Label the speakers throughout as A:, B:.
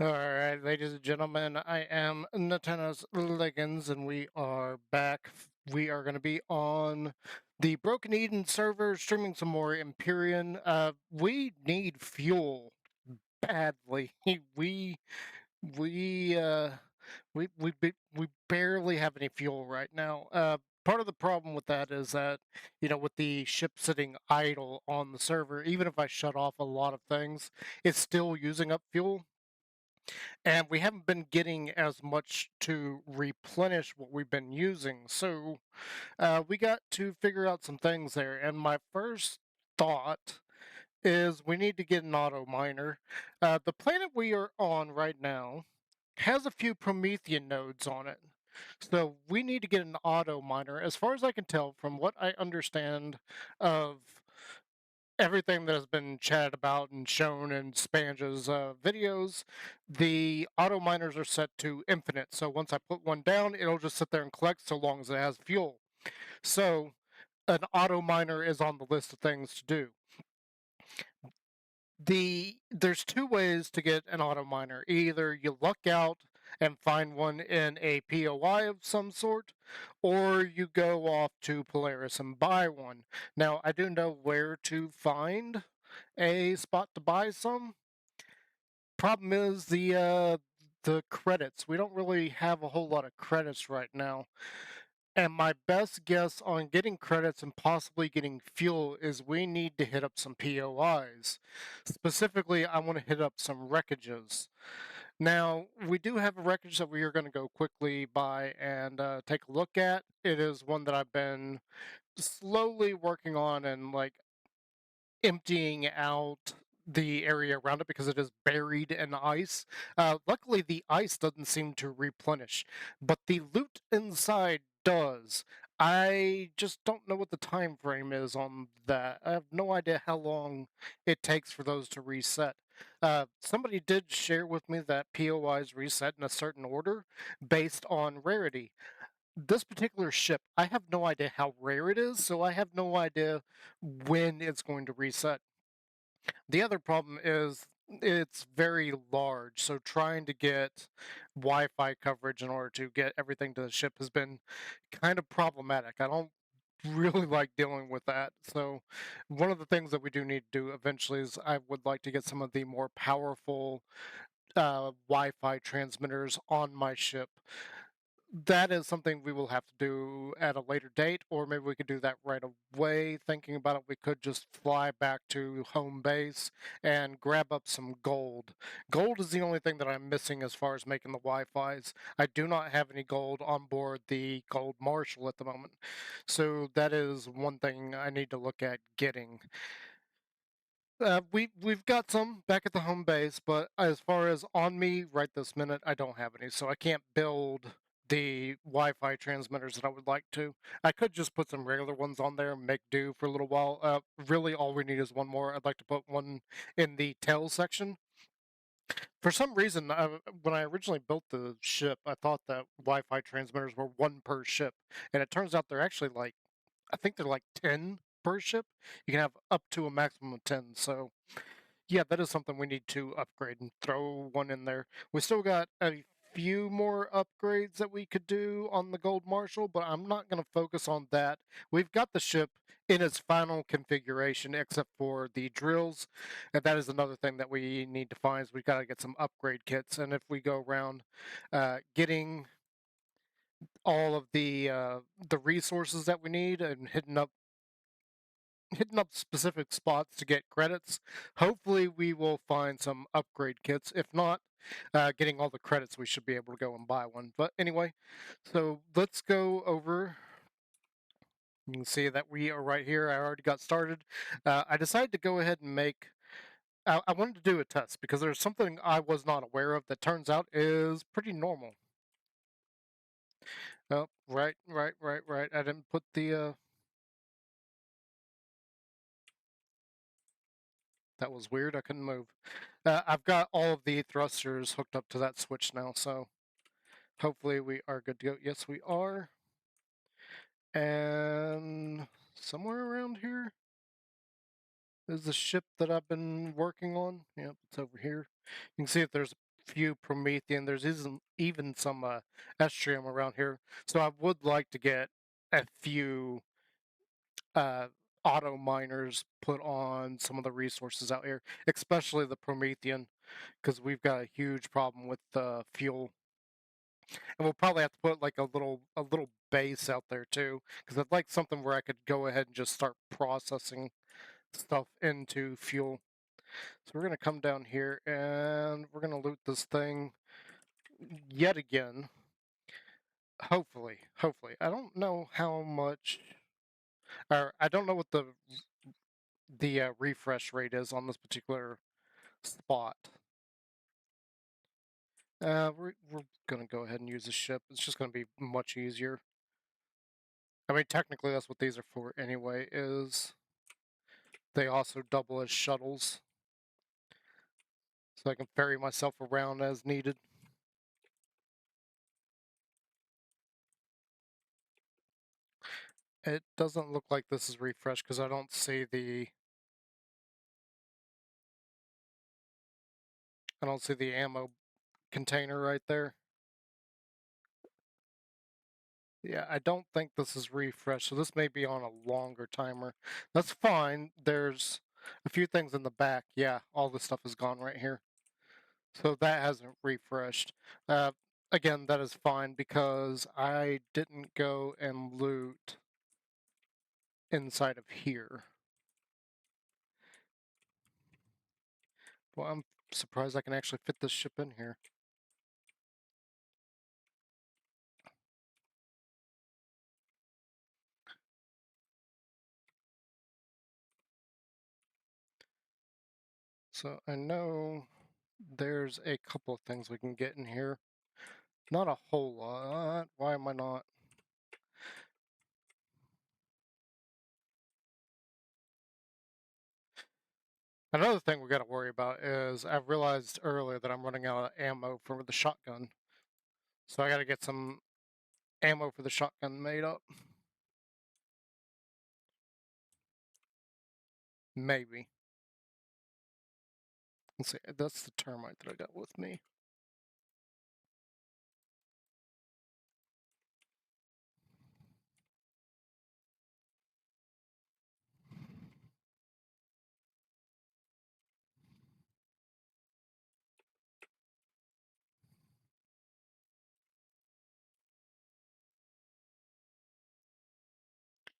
A: Alright, ladies and gentlemen, I am Natanas Liggins, and we are back. We are going to be on the Broken Eden server, streaming some more Empyrion. We need fuel badly. We we uh we barely have any fuel right now. Part of the problem with that is that, with the ship sitting idle on the server, even if I shut off a lot of things, it's still using up fuel, and we haven't been getting as much to replenish what we've been using. So we got to figure out some things there. And my first thought is we need to get an auto miner. The planet we are on right now has a few Promethean nodes on it. So we need to get an auto miner. As far as I can tell, from what I understand of everything that has been chatted about and shown in Spanj's videos, the auto miners are set to infinite. So once I put one down, it'll just sit there and collect so long as it has fuel. So an auto miner is on the list of things to do. There's two ways to get an auto miner. Either you luck out and find one in a POI of some sort, or you go off to Polaris and buy one. Now, I do know where to find a spot to buy some. Problem is the credits. We don't really have a whole lot of credits right now. And my best guess on getting credits and possibly getting fuel is we need to hit up some POIs. Specifically, I want to hit up some wreckages. Now, we do have a wreckage that we are going to go quickly by and take a look at. It is one that I've been slowly working on and emptying out the area around it because it is buried in ice. Luckily, the ice doesn't seem to replenish, but the loot inside does. I just don't know what the time frame is on that. I have no idea how long it takes for those to reset. Somebody did share with me that POIs reset in a certain order based on rarity. This particular ship, I have no idea how rare it is, so I have no idea when it's going to reset. The other problem is it's very large, so trying to get Wi-Fi coverage in order to get everything to the ship has been kind of problematic. I don't really like dealing with that. So one of the things that we do need to do eventually is I would like to get some of the more powerful Wi-Fi transmitters on my ship. That is something we will have to do at a later date, or maybe we could do that right away. Thinking about it, we could just fly back to home base and grab up some gold. Gold is the only thing that I'm missing as far as making the Wi-Fi's. I do not have any gold on board the Gold Marshal at the moment. So that is one thing I need to look at getting. We've got some back at the home base, but as far as on me right this minute, I don't have any, so I can't build the Wi-Fi transmitters that I would like to. I could just put some regular ones on there and make do for a little while. Really, all we need is one more. I'd like to put one in the tail section. For some reason, when I originally built the ship, I thought that Wi-Fi transmitters were one per ship, and it turns out they're actually I think they're like 10 per ship. You can have up to a maximum of 10, so yeah, that is something we need to upgrade and throw one in there. We still got a few more upgrades that we could do on the Gold Marshal, but I'm not going to focus on that. We've got the ship in its final configuration, except for the drills, and that is another thing that we need to find. Is we've got to get some upgrade kits, and if we go around getting all of the resources that we need and hitting up specific spots to get credits. Hopefully, we will find some upgrade kits. If not, getting all the credits, we should be able to go and buy one. But anyway, so let's go over. You can see that we are right here. I already got started. I decided to go ahead and make. I wanted to do a test because there's something I was not aware of that turns out is pretty normal. Oh, right. I didn't put the. That was weird. I couldn't move. I've got all of the thrusters hooked up to that switch now, so hopefully we are good to go. Yes, we are. And somewhere around here is the ship that I've been working on. Yep, it's over here. You can see if there's few Promethean. There's even some Estrium around here. So I would like to get a few auto miners put on some of the resources out here, especially the Promethean, because we've got a huge problem with fuel. And we'll probably have to put like a little base out there too, because I'd like something where I could go ahead and just start processing stuff into fuel. So we're gonna come down here and we're gonna loot this thing yet again. Hopefully. I don't know how much, or I don't know what the refresh rate is on this particular spot. We're gonna go ahead and use the ship. It's just gonna be much easier. I mean, technically that's what these are for anyway, is they also double as shuttles. So I can ferry myself around as needed. It doesn't look like this is refreshed because I don't see the ammo container right there. Yeah, I don't think this is refreshed, so this may be on a longer timer. That's fine. There's a few things in the back. Yeah, all this stuff is gone right here. So that hasn't refreshed. Uh, again, that is fine because I didn't go and loot inside of here. Well, I'm surprised I can actually fit this ship in here. So I know there's a couple of things we can get in here. Not a whole lot. Why am I not? Another thing we got to worry about is I realized earlier that I'm running out of ammo for the shotgun. So I got to get some ammo for the shotgun made up. Maybe. Let's see. That's the termite that I got with me.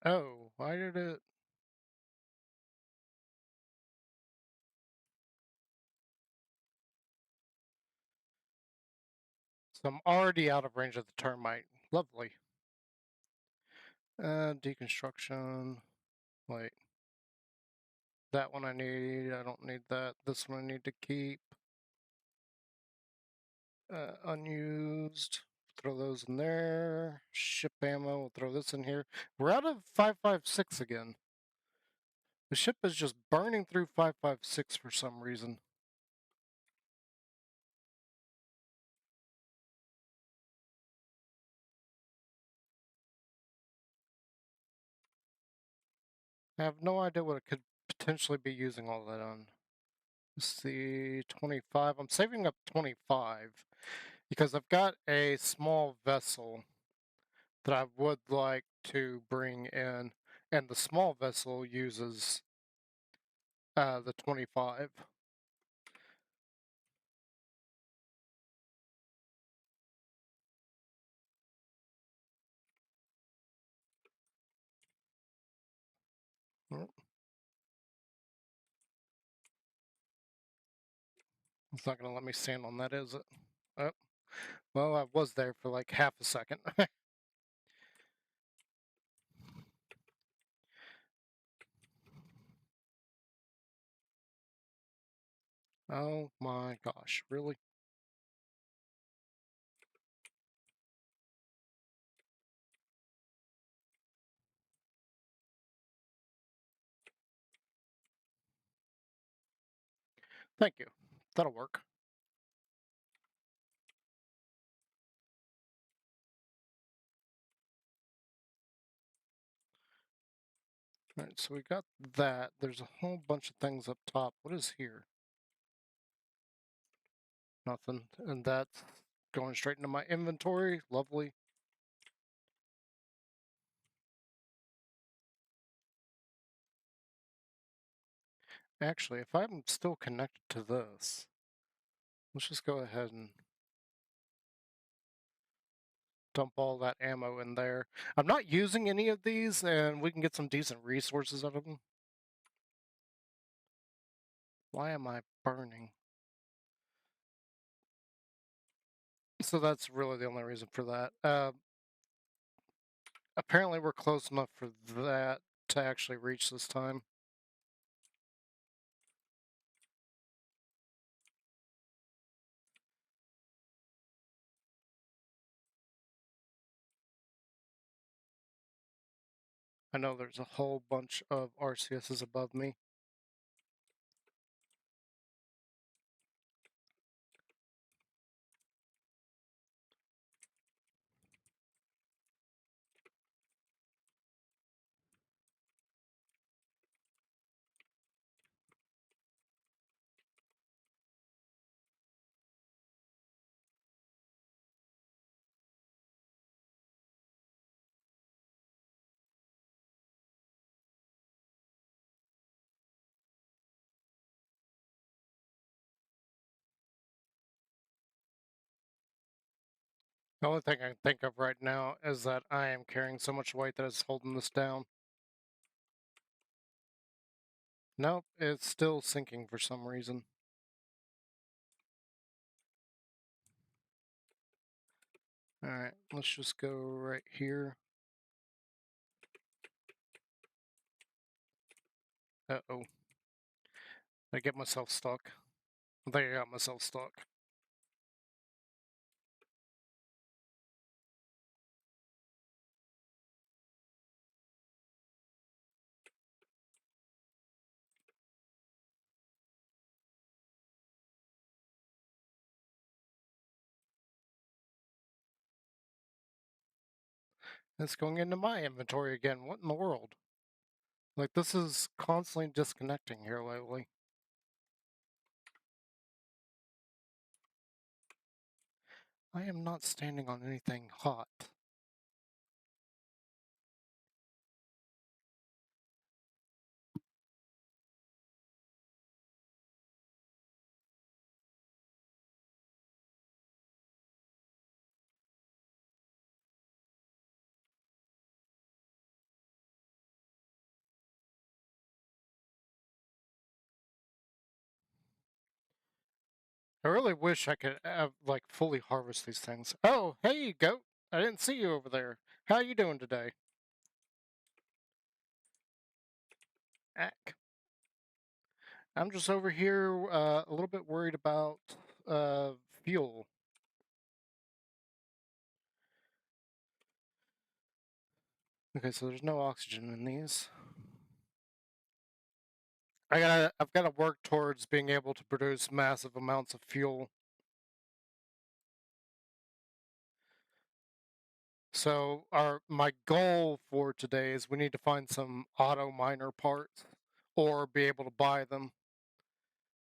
A: Oh, why did it? So I'm already out of range of the termite. Lovely. Deconstruction. Wait. That one I need. I don't need that. This one I need to keep. Unused. Throw those in there. Ship ammo. We'll throw this in here. We're out of 556 again. The ship is just burning through 556 for some reason. I have no idea what it could potentially be using all that on. Let's see, 25. I'm saving up 25 because I've got a small vessel that I would like to bring in, and the small vessel uses the 25. It's not going to let me stand on that, is it? Oh, well, I was there for like half a second. Oh my gosh, really? Thank you. That'll work. Alright, so we got that. There's a whole bunch of things up top. What is here? Nothing. And that's going straight into my inventory. Lovely. Actually, if I'm still connected to this, let's just go ahead and dump all that ammo in there. I'm not using any of these, and we can get some decent resources out of them. Why am I burning? So that's really the only reason for that. Apparently we're close enough for that to actually reach this time. I know there's a whole bunch of RCSs above me. The only thing I can think of right now is that I am carrying so much weight that it's holding this down. Nope, it's still sinking for some reason. Alright, let's just go right here. Uh-oh. I get myself stuck. I think I got myself stuck. It's going into my inventory again. What in the world? Like, this is constantly disconnecting here lately. I am not standing on anything hot. I really wish I could have, like, fully harvest these things. Oh, hey, goat! I didn't see you over there. How you doing today? Ack. I'm just over here a little bit worried about fuel. Okay, so there's no oxygen in these. I've gotta work towards being able to produce massive amounts of fuel. So my goal for today is we need to find some auto miner parts or be able to buy them,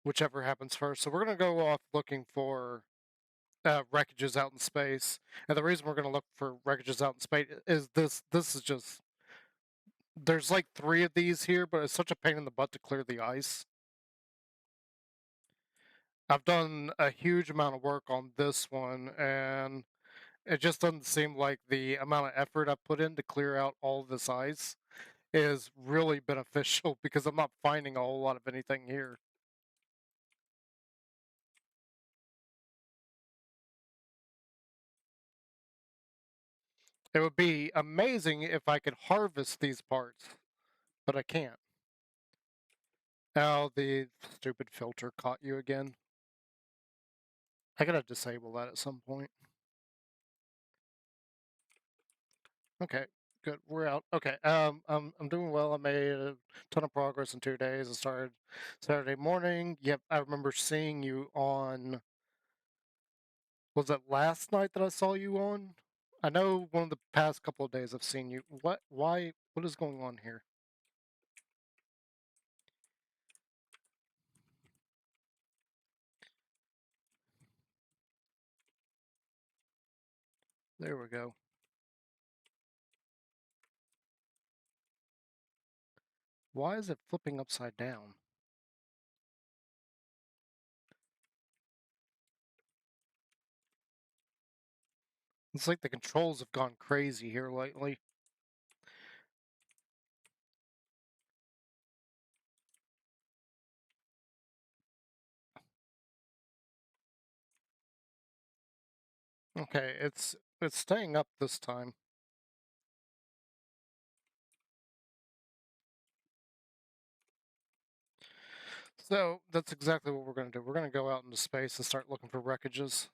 A: whichever happens first. So we're gonna go off looking for wreckages out in space, and the reason we're gonna look for wreckages out in space is this is just there's like 3 of these here, but it's such a pain in the butt to clear the ice. I've done a huge amount of work on this one, and it just doesn't seem like the amount of effort I've put in to clear out all this ice is really beneficial because I'm not finding a whole lot of anything here. It would be amazing if I could harvest these parts, but I can't. Now the stupid filter caught you again. I gotta disable that at some point. Okay, good. We're out. Okay. I'm doing well. I made a ton of progress in 2 days. I started Saturday morning. Yep, I remember seeing you on. Was it last night that I saw you on? I know one of the past couple of days I've seen you. What? Why? What is going on here? There we go. Why is it flipping upside down? It's like the controls have gone crazy here lately. Okay, it's staying up this time. So that's exactly what we're going to do. We're going to go out into space and start looking for wreckages.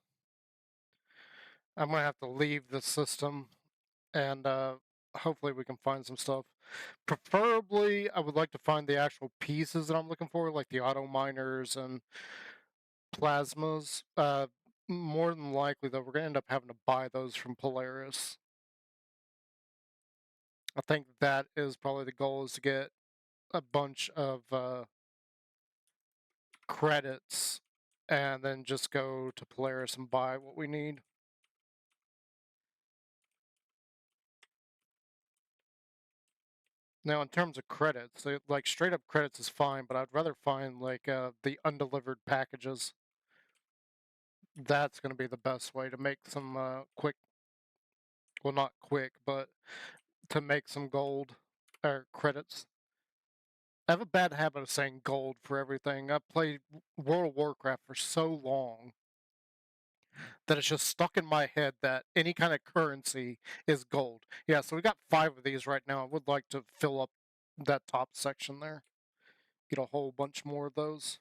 A: I'm going to have to leave the system and hopefully we can find some stuff. Preferably, I would like to find the actual pieces that I'm looking for, like the auto miners and plasmas. More than likely, though, we're going to end up having to buy those from Polaris. I think that is probably the goal, is to get a bunch of credits and then just go to Polaris and buy what we need. Now, in terms of credits, like straight up credits is fine, but I'd rather find like the undelivered packages. That's going to be the best way to make some quick, well, not quick, but to make some gold or credits. I have a bad habit of saying gold for everything. I've played World of Warcraft for so long that it's just stuck in my head that any kind of currency is gold. Yeah, so we got 5 of these right now. I would like to fill up that top section there, get a whole bunch more of those.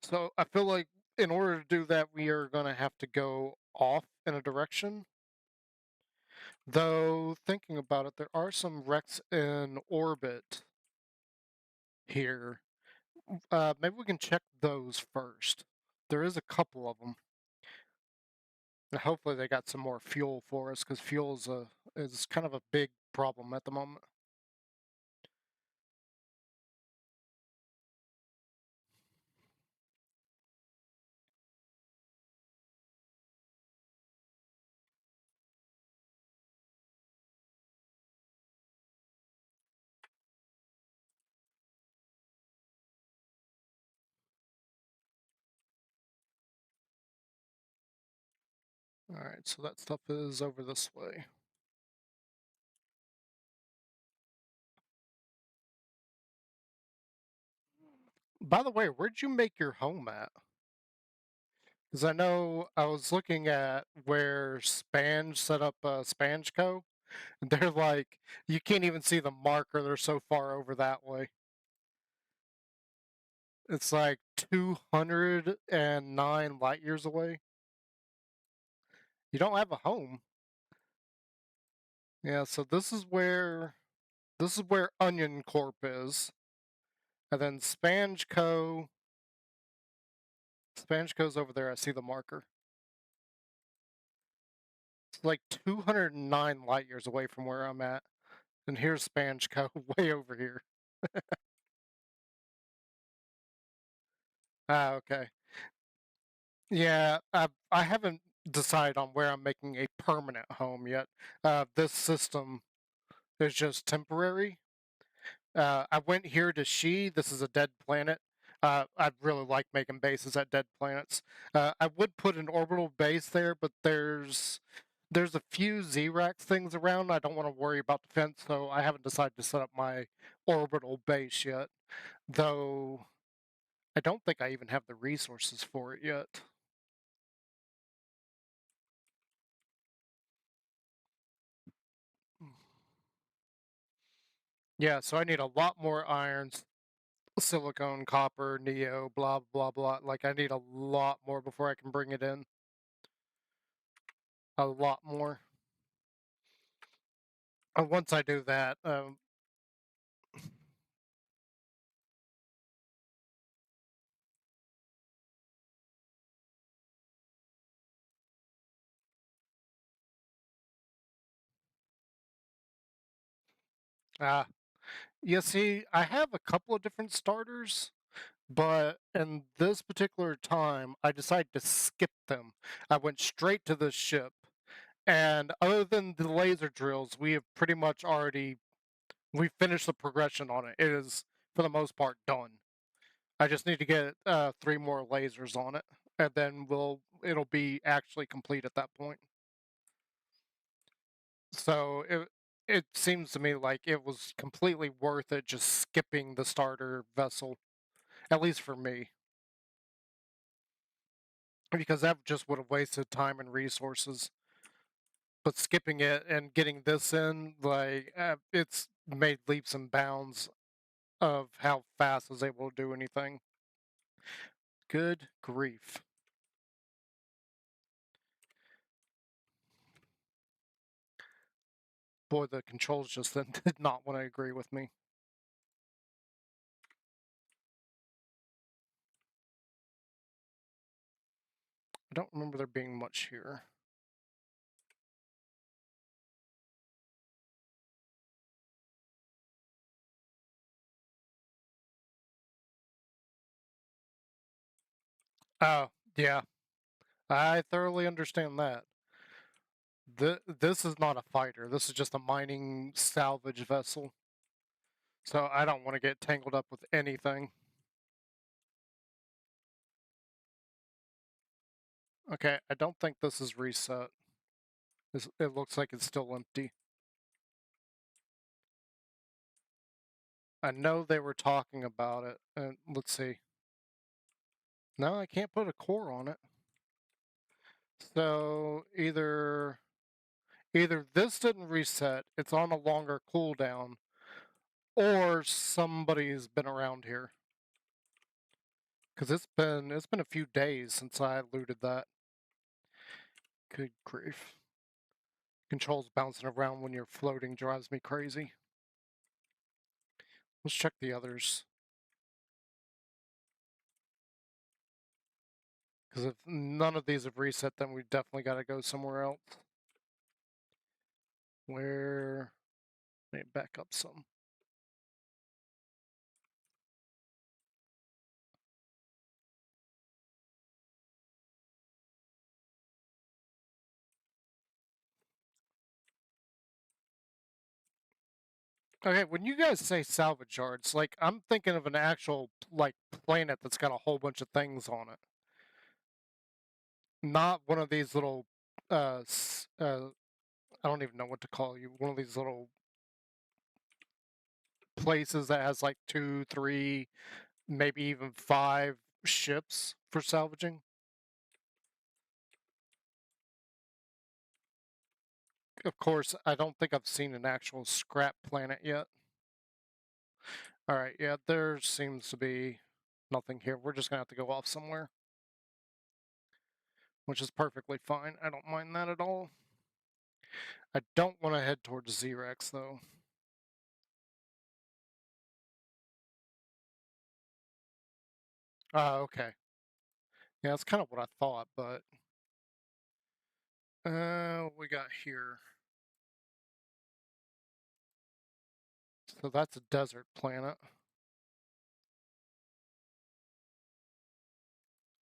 A: So I feel like in order to do that, we are going to have to go off in a direction. Though, thinking about it, there are some wrecks in orbit here. Maybe we can check those first. There is a couple of them. And hopefully they got some more fuel for us, because fuel is kind of a big problem at the moment. Alright, so that stuff is over this way. By the way, where'd you make your home at? Because I know I was looking at where Spanj set up Spanj Co. And they're like, you can't even see the marker. They're so far over that way. It's like 209 light years away. You don't have a home. Yeah, so this is where Onion Corp is. And then Spanjco's over there. I see the marker. It's like 209 light years away from where I'm at. And here's Spanjco way over here. Ah, okay. Yeah, I haven't decided on where I'm making a permanent home yet. This system is just temporary. I went here to She. This is a dead planet. I'd really like making bases at dead planets. I would put an orbital base there, but there's a few Zrax things around. I don't want to worry about defense, so I haven't decided to set up my orbital base yet. Though I don't think I even have the resources for it yet. Yeah, so I need a lot more irons, silicone, copper, neo, blah blah blah. Like I need a lot more before I can bring it in. A lot more. And once I do that, uh, you see, I have a couple of different starters, but in this particular time, I decided to skip them. I went straight to the ship, And other than the laser drills, we have pretty much we finished the progression on it. It is, for the most part, done. I just need to get 3 more lasers on it, and then it'll be actually complete at that point. So it seems to me like it was completely worth it just skipping the starter vessel, at least for me, because that just would have wasted time and resources. But skipping it and getting this in, like, it's made leaps and bounds of how fast I was able to do anything. Good grief. Boy, the controls just then did not want to agree with me. I don't remember there being much here. Oh, yeah. I thoroughly understand that. This is not a fighter. This is just a mining salvage vessel. So I don't want to get tangled up with anything. Okay, I don't think this is reset. It looks like it's still empty. I know they were talking about it. And let's see. No, I can't put a core on it. So either this didn't reset, it's on a longer cooldown, or somebody's been around here. Because it's been a few days since I looted that. Good grief. Controls bouncing around when you're floating drives me crazy. Let's check the others. Because if none of these have reset, then we definitely got to go somewhere else. Where... Let me back up some. Okay, when you guys say salvage yards, like, I'm thinking of an actual, like, planet that's got a whole bunch of things on it. Not one of these little, I don't even know what to call you. One of these little places that has like 2, 3, maybe even 5 ships for salvaging. Of course, I don't think I've seen an actual scrap planet yet. Alright, yeah, there seems to be nothing here. We're just gonna have to go off somewhere. Which is perfectly fine. I don't mind that at all. I don't want to head towards Xerex, though. Okay. Yeah, that's kind of what I thought, but... what we got here? So that's a desert planet.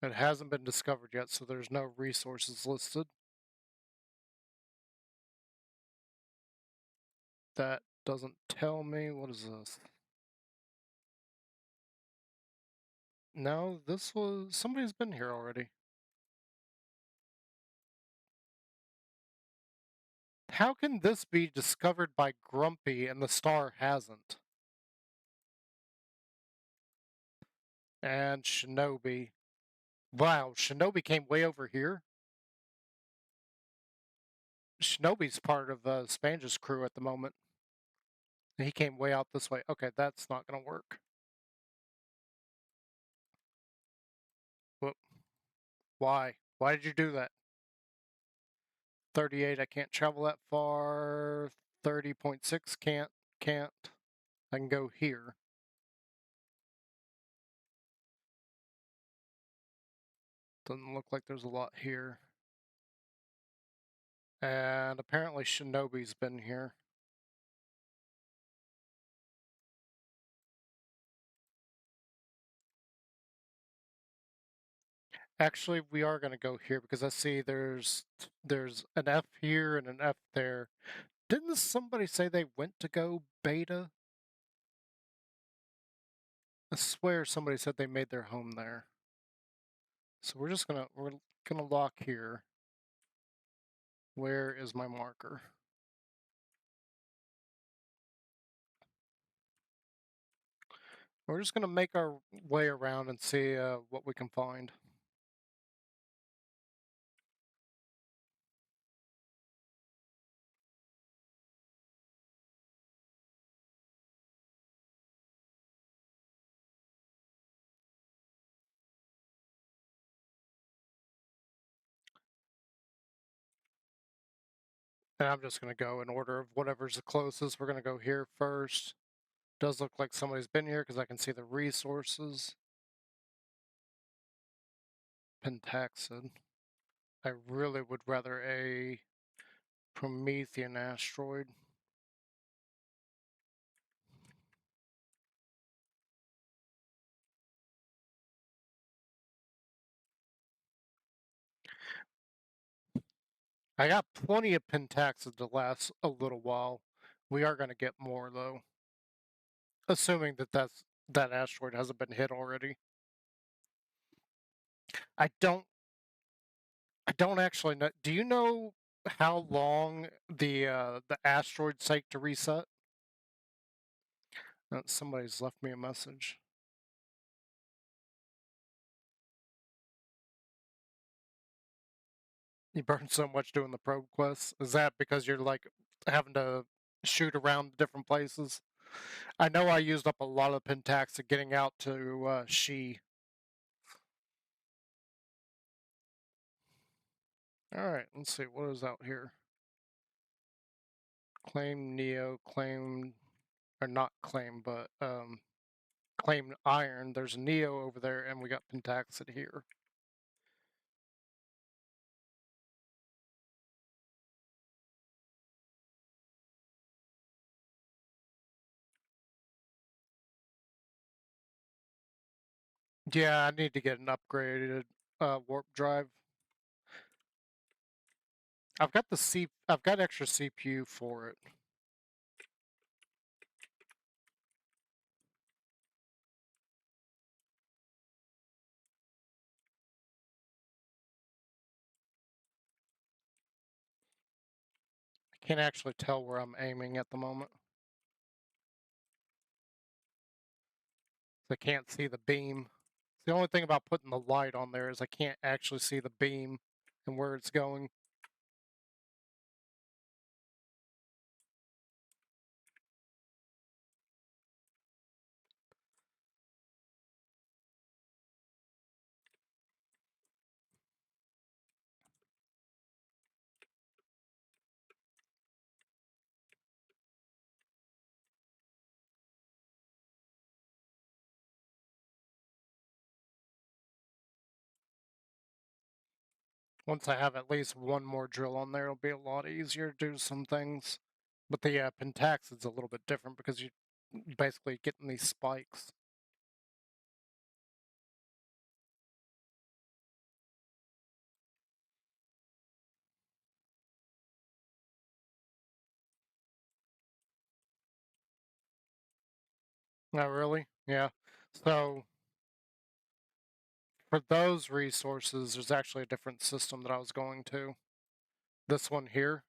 A: It hasn't been discovered yet, so there's no resources listed. That doesn't tell me. What is this? No, this was... Somebody's been here already. How can this be discovered by Grumpy and the star hasn't? And Shinobi. Wow, Shinobi came way over here? Shinobi's part of Spanj's crew at the moment. He came way out this way. Okay, that's not going to work. Whoop. Why? Why did you do that? 38, I can't travel that far. 30.6, can't. I can go here. Doesn't look like there's a lot here. And apparently Shinobi's been here. Actually, we are going to go here because I see there's an F here and an F there. Didn't somebody say they went to go beta? I swear somebody said they made their home there. So we're gonna lock here. Where is my marker? We're just gonna make our way around and see what we can find. And I'm just gonna go in order of whatever's the closest. We're gonna go here first. Does look like somebody's been here because I can see the resources. Pentaxid. I really would rather a Promethean asteroid. I got plenty of Pentaxid to last a little while. We are going to get more though, assuming that asteroid hasn't been hit already. I don't actually know. Do you know how long the asteroids take to reset? Somebody's left me a message. You burned so much doing the probe quests. Is that because you're like having to shoot around different places? I know I used up a lot of Pentaxid getting out to She. Alright, let's see, what is out here? Claim Neo, claim, or not claim, but claim Iron. There's Neo over there, and we got Pentaxid here. Yeah, I need to get an upgraded warp drive. I've got extra CPU for it. I can't actually tell where I'm aiming at the moment. I can't see the beam. The only thing about putting the light on there is I can't actually see the beam and where it's going. Once I have at least one more drill on there, it'll be a lot easier to do some things. But the Pentaxid's a little bit different because you're basically getting these spikes. Not really? Yeah. So for those resources, there's actually a different system that I was going to. This one here.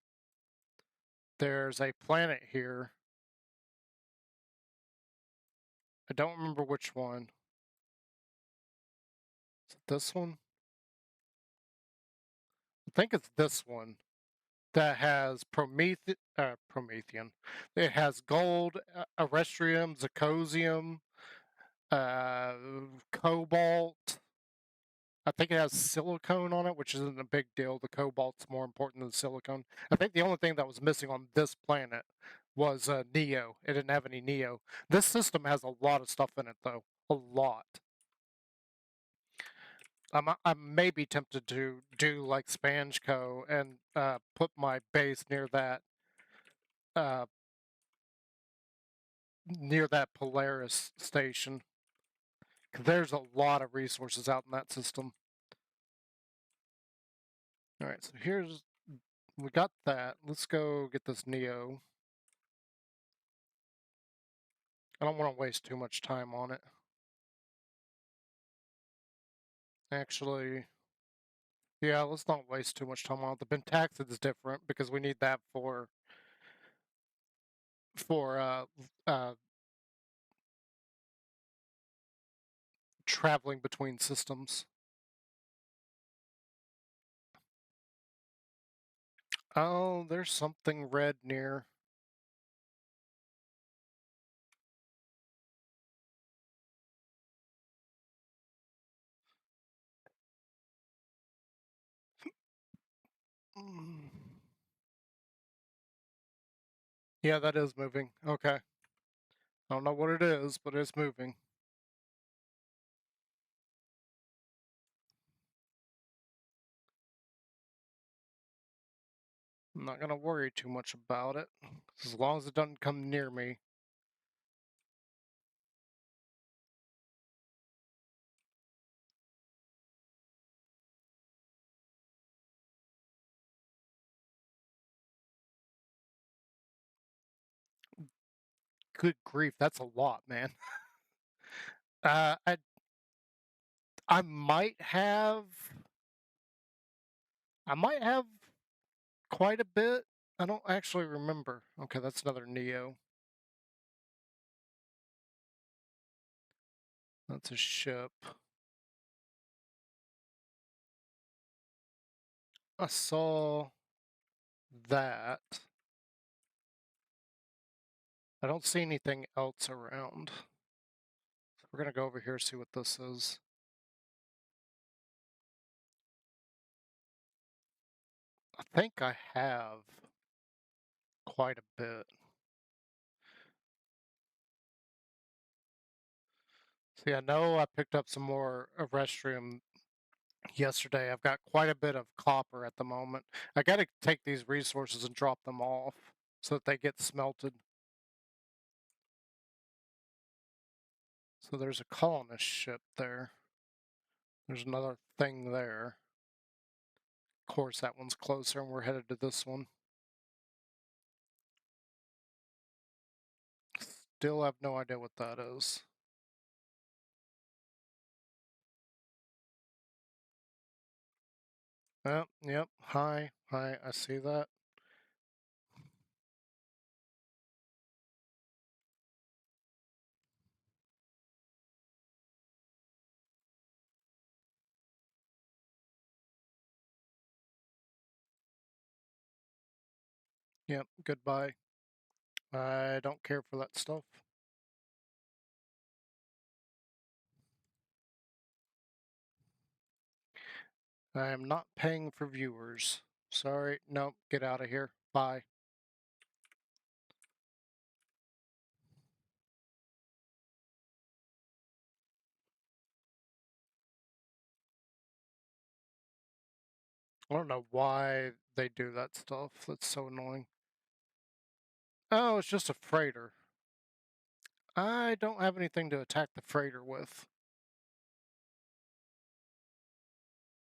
A: There's a planet here. I don't remember which one. Is it this one? I think it's this one that has Promethean. It has gold, Erestrium, Zirconium, uh, cobalt. I think it has silicone on it, which isn't a big deal. The cobalt's more important than silicone. I think the only thing that was missing on this planet was Neo. It didn't have any Neo. This system has a lot of stuff in it, though. A lot. I may be tempted to do like Spanj and put my base uh, near that Polaris station. 'Cause there's a lot of resources out in that system. Alright, so here's... We got that. Let's go get this Neo. I don't want to waste too much time on it. Actually, yeah, let's not waste too much time on it. The Pentaxid is different because we need that for uh, traveling between systems. Oh, there's something red near. Yeah, that is moving. Okay. I don't know what it is, but it's moving. I'm not gonna worry too much about it, as long as it doesn't come near me. Good grief, that's a lot, man. Uh, I I might have I might have quite a bit. I don't actually remember. Okay, that's another Neo. That's a ship. I saw that. I don't see anything else around. So we're gonna go over here see what this is. I think I have quite a bit. See, I know I picked up some more restroom yesterday. I've got quite a bit of copper at the moment. I gotta take these resources and drop them off so that they get smelted. So there's a colonist ship there. There's another thing there. Of course, that one's closer and we're headed to this one. Still have no idea what that is. Yep. Hi. I see that. Yep, goodbye. I don't care for that stuff. I am not paying for viewers. Sorry, nope, get out of here. Bye. I don't know why they do that stuff. That's so annoying. Oh, it's just a freighter. I don't have anything to attack the freighter with.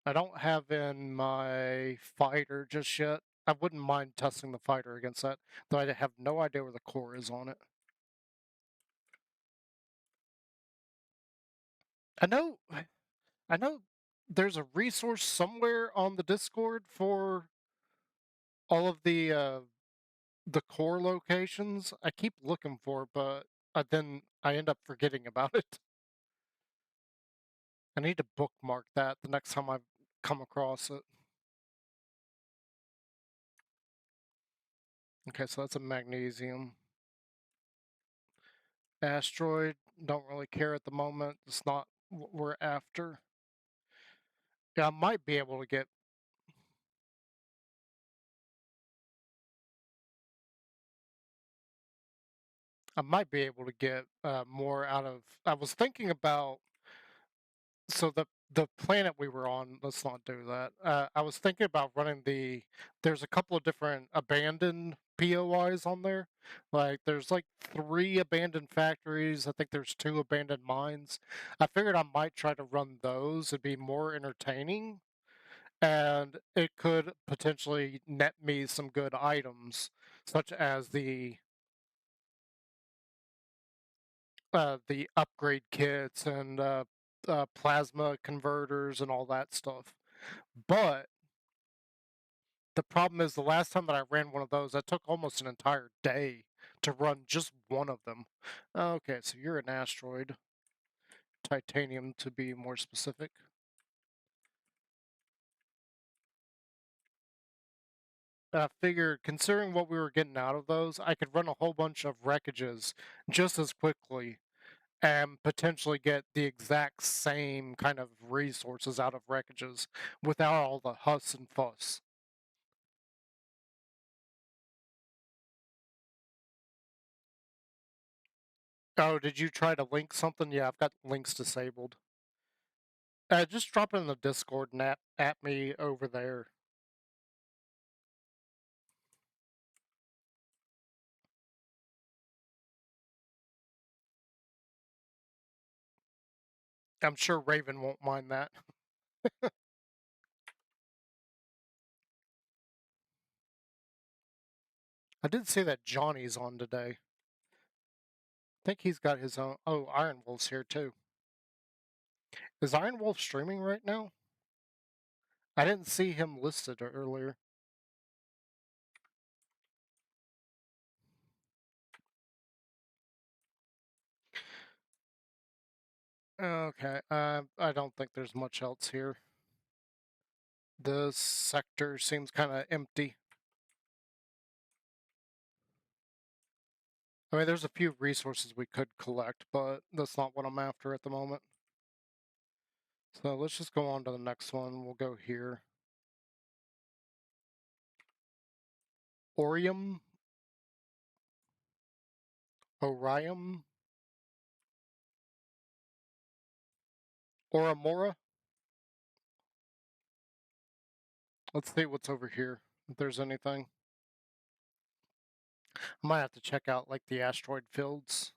A: I don't have in my fighter just yet. I wouldn't mind testing the fighter against that, though I have no idea where the core is on it. I know, I know there's a resource somewhere on the Discord for all of the core locations. I keep looking for it, but then I end up forgetting about it. I need to bookmark that the next time I come across it. Okay, so that's a magnesium. Asteroid, don't really care at the moment. It's not what we're after. Yeah, I might be able to get... I might be able to get more out of... I was thinking about... So the planet we were on, let's not do that. I was thinking about running the... There's a couple of different abandoned POIs on there. Like, there's like 3 abandoned factories. I think there's 2 abandoned mines. I figured I might try to run those. It'd be more entertaining. and it could potentially net me some good items, such as the upgrade kits and plasma converters and all that stuff. But the problem is, the last time that I ran one of those, that took almost an entire day to run just one of them. Okay, so you're an asteroid. Titanium, to be more specific. I figured, considering what we were getting out of those, I could run a whole bunch of wreckages just as quickly and potentially get the exact same kind of resources out of wreckages without all the huss and fuss. Oh, did you try to link something? Yeah, I've got links disabled. Just drop it in the Discord and at me over there. I'm sure Raven won't mind that. I did say that Johnny's on today. I think he's got his own. Oh, Iron Wolf's here too. Is Iron Wolf streaming right now? I didn't see him listed earlier. Okay, I don't think there's much else here. The sector seems kind of empty. I mean, there's a few resources we could collect, but that's not what I'm after at the moment. So let's just go on to the next one. We'll go here. Orium? Orium? Oramora? Let's see what's over here, if there's anything. I might have to check out, like, the asteroid fields.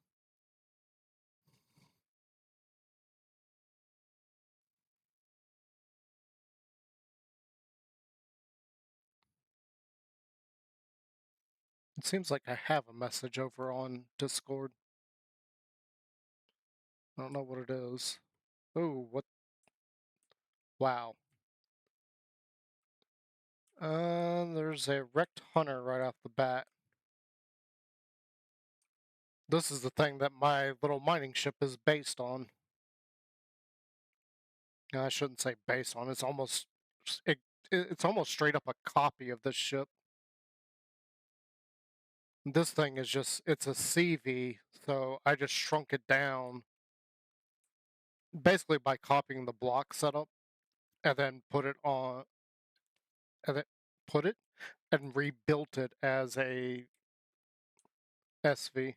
A: It seems like I have a message over on Discord. I don't know what it is. Oh, what? Wow. There's a wrecked hunter right off the bat. This is the thing that my little mining ship is based on. I shouldn't say based on. It's almost it's almost straight up a copy of this ship. This thing is just, it's a CV, so I just shrunk it down basically by copying the block setup and then put it on and then put it and rebuilt it as a SV.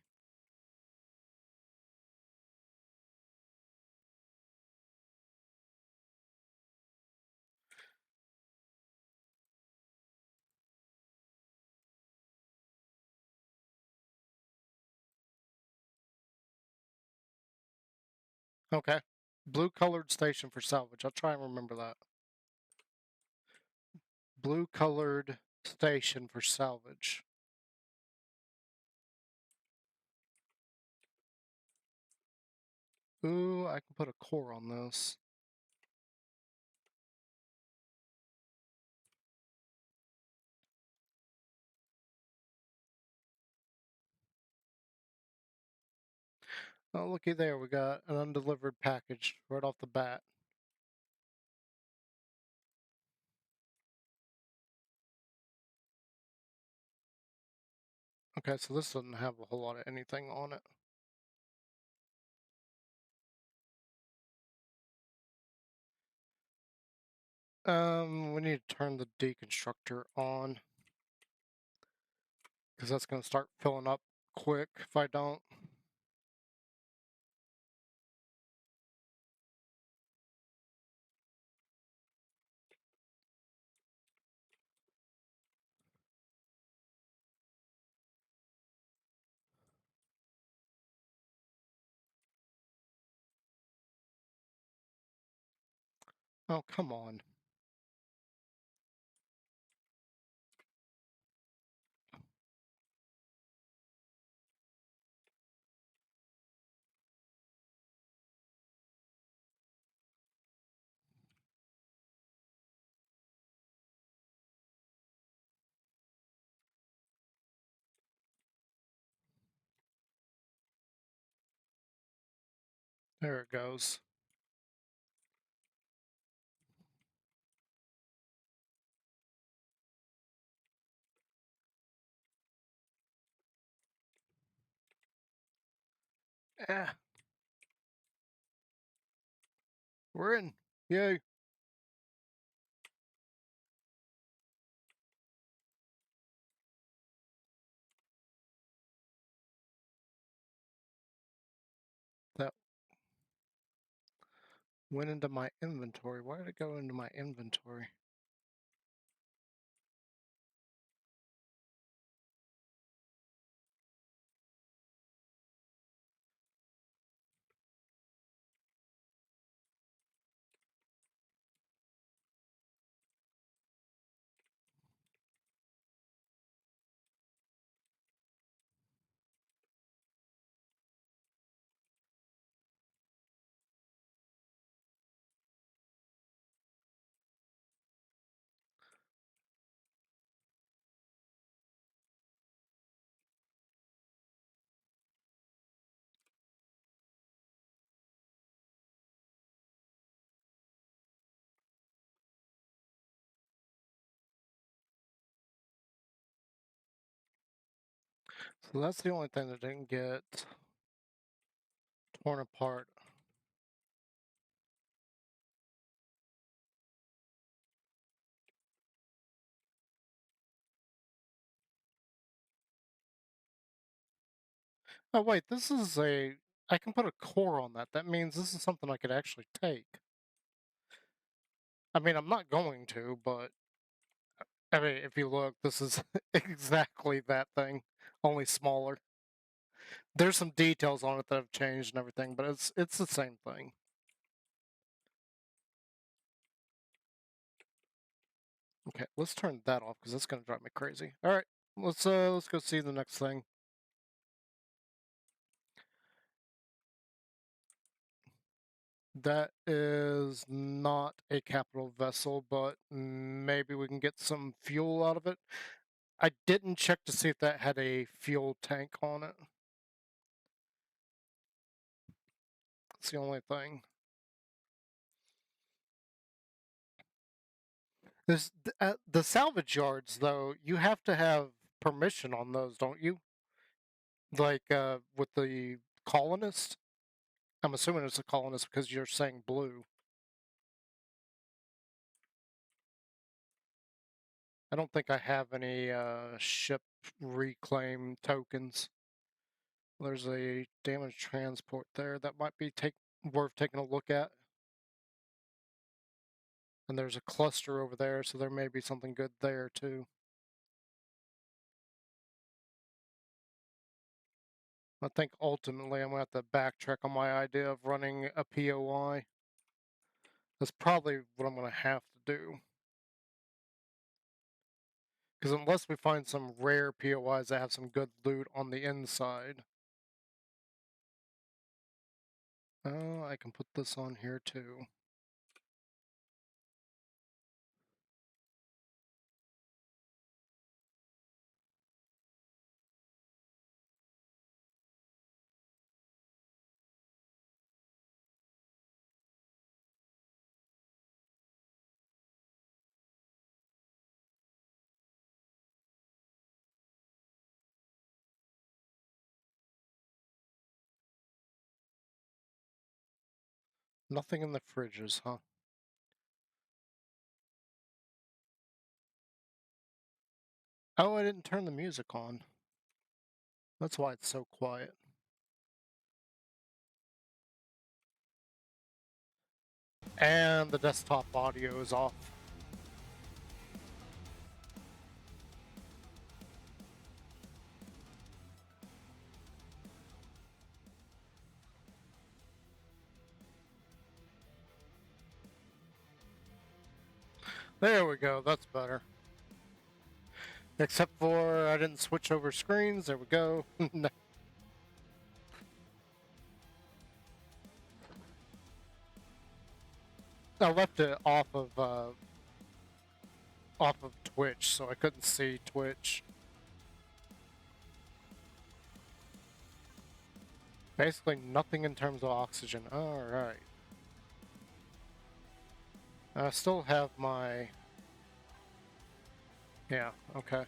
A: Okay. Blue colored station for salvage. I'll try and remember that. Blue colored station for salvage. Ooh, I can put a core on this. Oh, looky there, we got an undelivered package right off the bat. Okay, so this doesn't have a whole lot of anything on it. We need to turn the deconstructor on, because that's going to start filling up quick if I don't. Oh, come on. There it goes. Eh, we're in. Yay. That went into my inventory. Why did it go into my inventory? So that's the only thing that didn't get torn apart. Oh wait, this is a... I can put a core on that. That means this is something I could actually take. I mean, I'm not going to, but... I mean, if you look, this is exactly that thing, only smaller. There's some details on it that have changed and everything, but it's the same thing. Okay, let's turn that off because that's gonna drive me crazy. All right, let's go see the next thing. That is not a capital vessel, but maybe we can get some fuel out of it. I didn't check to see if that had a fuel tank on it. That's the only thing. The salvage yards, though, you have to have permission on those, don't you? Like with the colonist? I'm assuming it's a colonist because you're saying blue. I don't think I have any ship reclaim tokens. There's a damaged transport there that might be worth taking a look at. And there's a cluster over there, so there may be something good there too. I think ultimately I'm going to have to backtrack on my idea of running a POI. That's probably what I'm going to have to do. Because unless we find some rare POIs that have some good loot on the inside. Oh, I can put this on here too. Nothing in the fridges, huh? Oh, I didn't turn the music on. That's why it's so quiet. And the desktop audio is off. There we go, that's better. Except for I didn't switch over screens, there we go. I left it off of Twitch, so I couldn't see Twitch. Basically nothing in terms of oxygen. Alright. I still have my... Yeah, okay.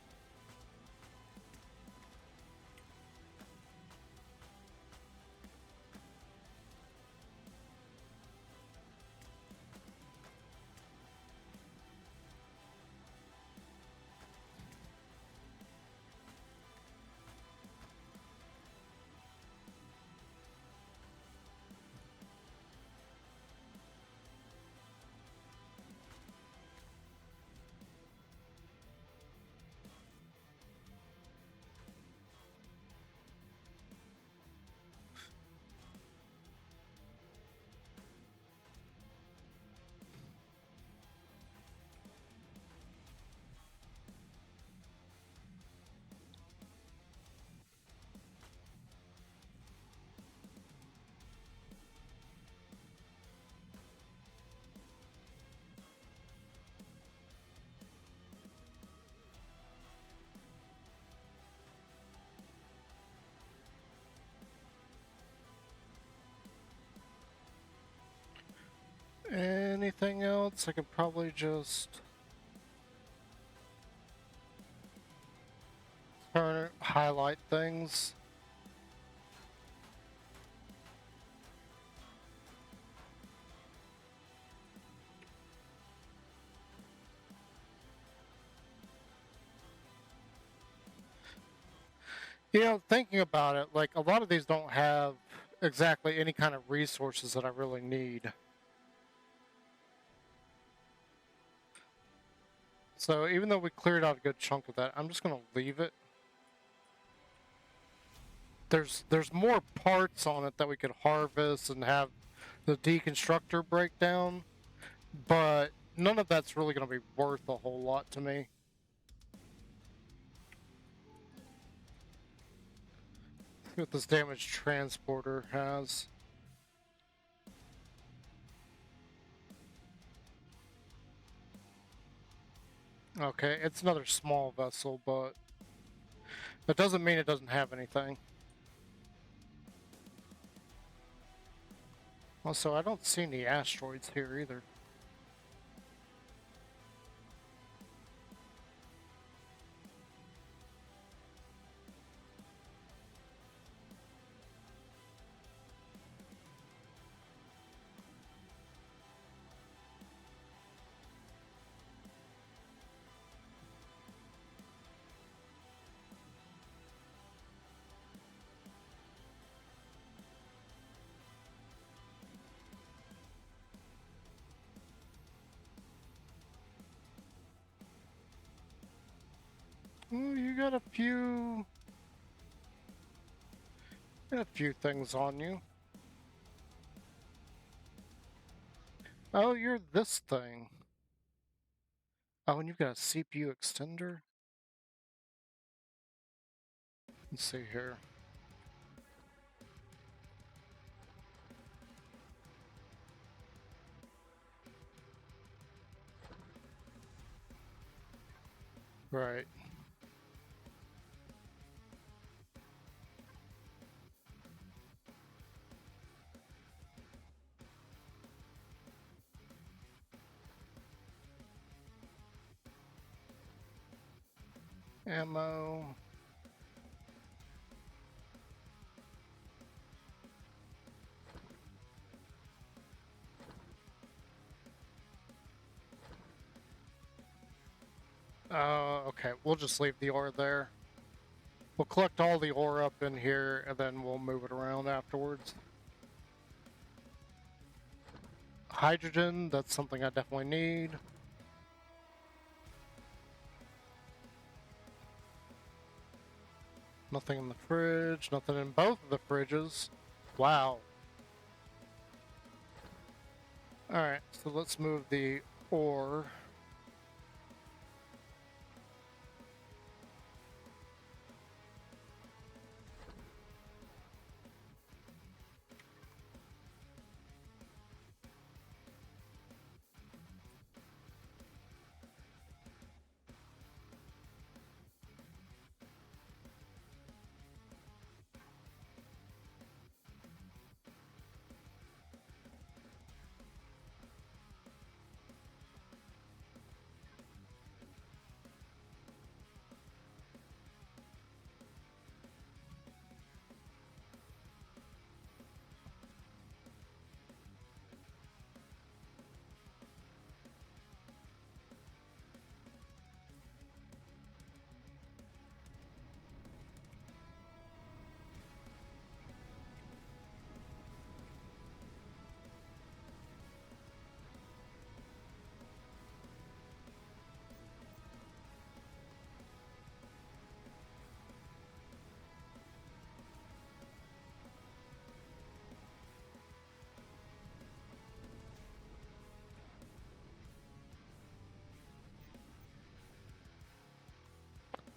A: Anything else? I could probably just highlight things. You know, thinking about it, like a lot of these don't have exactly any kind of resources that I really need. So even though we cleared out a good chunk of that, I'm just gonna leave it. There's more parts on it that we could harvest and have the deconstructor break down, but none of that's really gonna be worth a whole lot to me. See what this damaged transporter has. Okay, it's another small vessel, but that doesn't mean it doesn't have anything. Also, I don't see any asteroids here either. Oh, you got a few things on you. Oh, you're this thing. Oh, and you've got a CPU extender? Let's see here. Right. Ammo. Okay, we'll just leave the ore there. We'll collect all the ore up in here, and then we'll move it around afterwards. Hydrogen, that's something I definitely need. Nothing in the fridge, nothing in both of the fridges. Wow. Alright, so let's move the ore.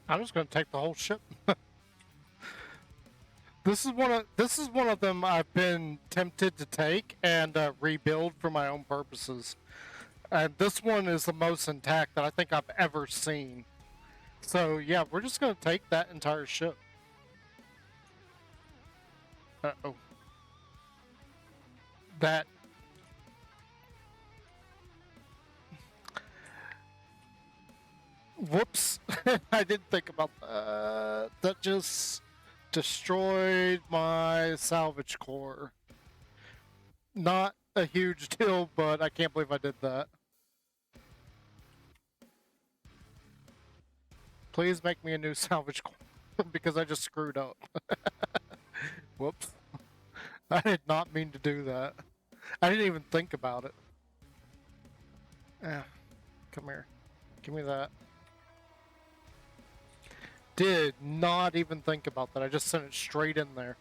A: I'm just gonna take the whole ship. This is one of them I've been tempted to take and rebuild for my own purposes. And this one is the most intact that I think I've ever seen. So yeah, we're just gonna take that entire ship. Uh-oh. That... Whoops. I didn't think about that. That just destroyed my salvage core. Not a huge deal, but I can't believe I did that. Please make me a new salvage core because I just screwed up. Whoops. I did not mean to do that. I didn't even think about it. Come here. Give me that. Did not even think about that. I just sent it straight in there.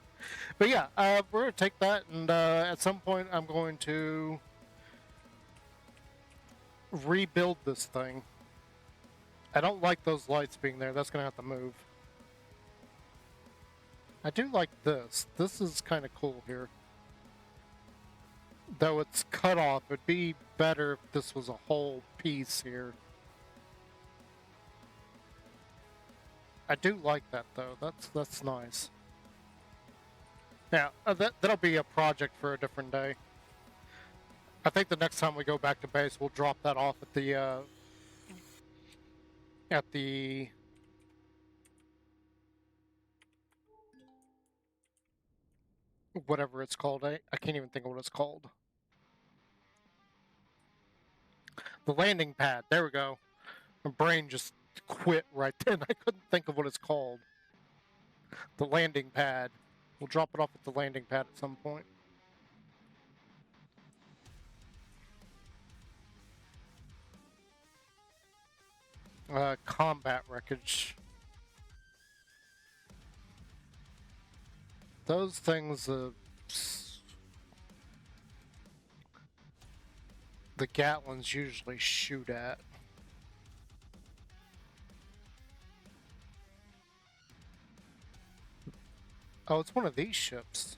A: But yeah, we're going to take that, and at some point I'm going to rebuild this thing. I don't like those lights being there. That's going to have to move. I do like this. This is kind of cool here. Though it's cut off, it'd be better if this was a whole piece here. I do like that though. That's nice. Yeah, that'll be a project for a different day. I think the next time we go back to base, we'll drop that off at the whatever it's called. I can't even think of what it's called. The landing pad. There we go. My brain just quit right then. I couldn't think of what it's called. The landing pad. We'll drop it off at the landing pad at some point. Combat wreckage. Those things, the Gatlins usually shoot at. Oh, it's one of these ships.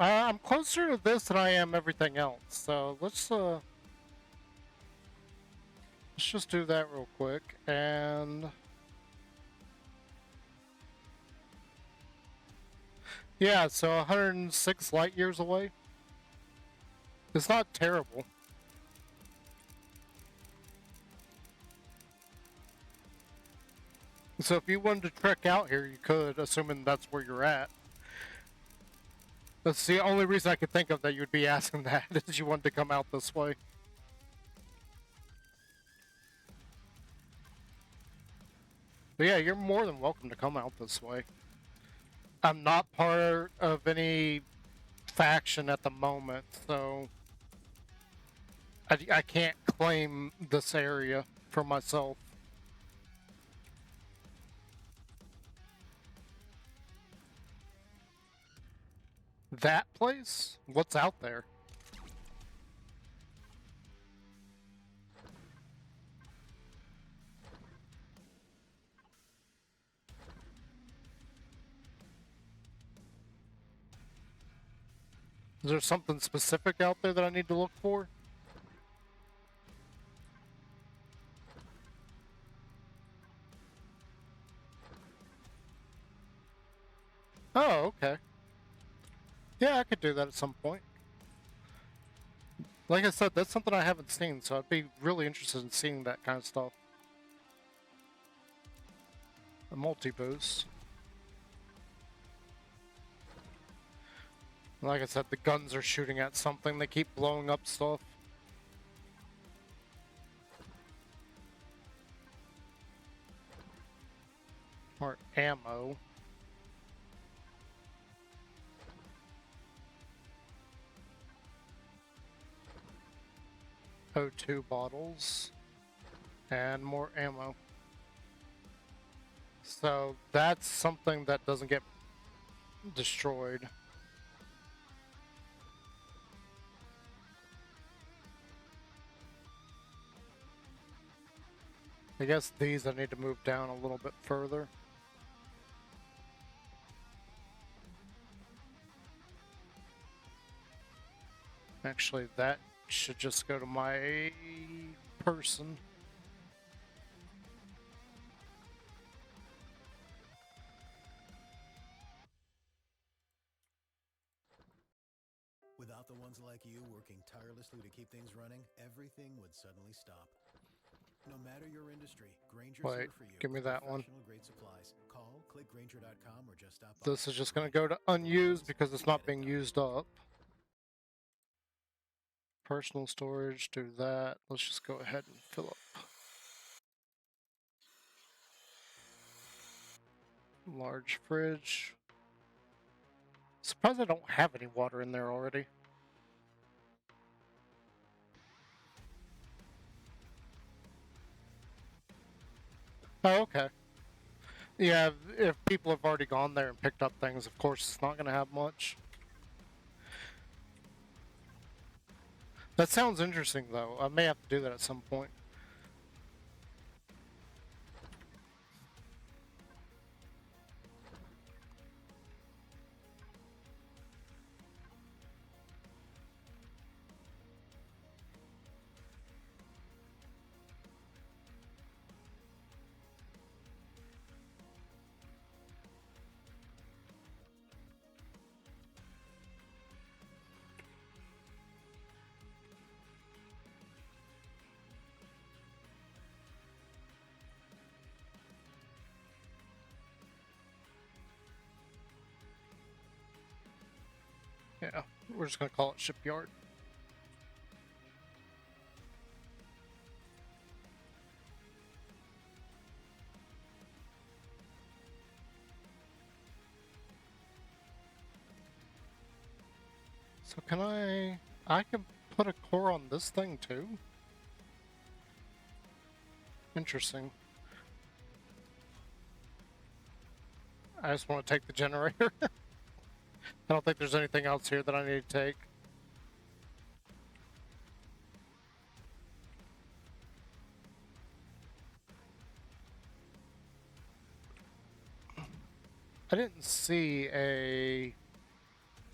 A: I'm closer to this than I am everything else, so let's just do that real quick, and... Yeah, so 106 light years away. It's not terrible. So if you wanted to trek out here, you could, assuming that's where you're at. That's the only reason I could think of that you'd be asking that, is you wanted to come out this way. But yeah, you're more than welcome to come out this way. I'm not part of any faction at the moment, so I can't claim this area for myself. That place? What's out there? Is there something specific out there that I need to look for? Oh, okay. Yeah, I could do that at some point. Like I said, that's something I haven't seen, so I'd be really interested in seeing that kind of stuff. A multi-boost. Like I said, the guns are shooting at something. They keep blowing up stuff. Or O2 bottles and more ammo. So that's something that doesn't get destroyed. I guess these I need to move down a little bit further. Actually, that should just go to my person.
B: Without the ones like you working tirelessly to keep things running, everything would suddenly stop. No matter your industry, Granger's
A: Wait,
B: here for you.
A: give me that one.
B: Professional grade supplies. Call, click Granger.com or just stop by.
A: This is just going to go to unused because it's not being used up. Personal storage, do that. Let's just go ahead and fill up. Large fridge. Surprised I don't have any water in there already. Oh, okay. Yeah, if people have already gone there and picked up things, of course it's not going to have much. That sounds interesting, though. I may have to do that at some point. Yeah, we're just going to call it shipyard. So can I can put a core on this thing too? Interesting. I just want to take the generator. I don't think there's anything else here that I need to take. I didn't see a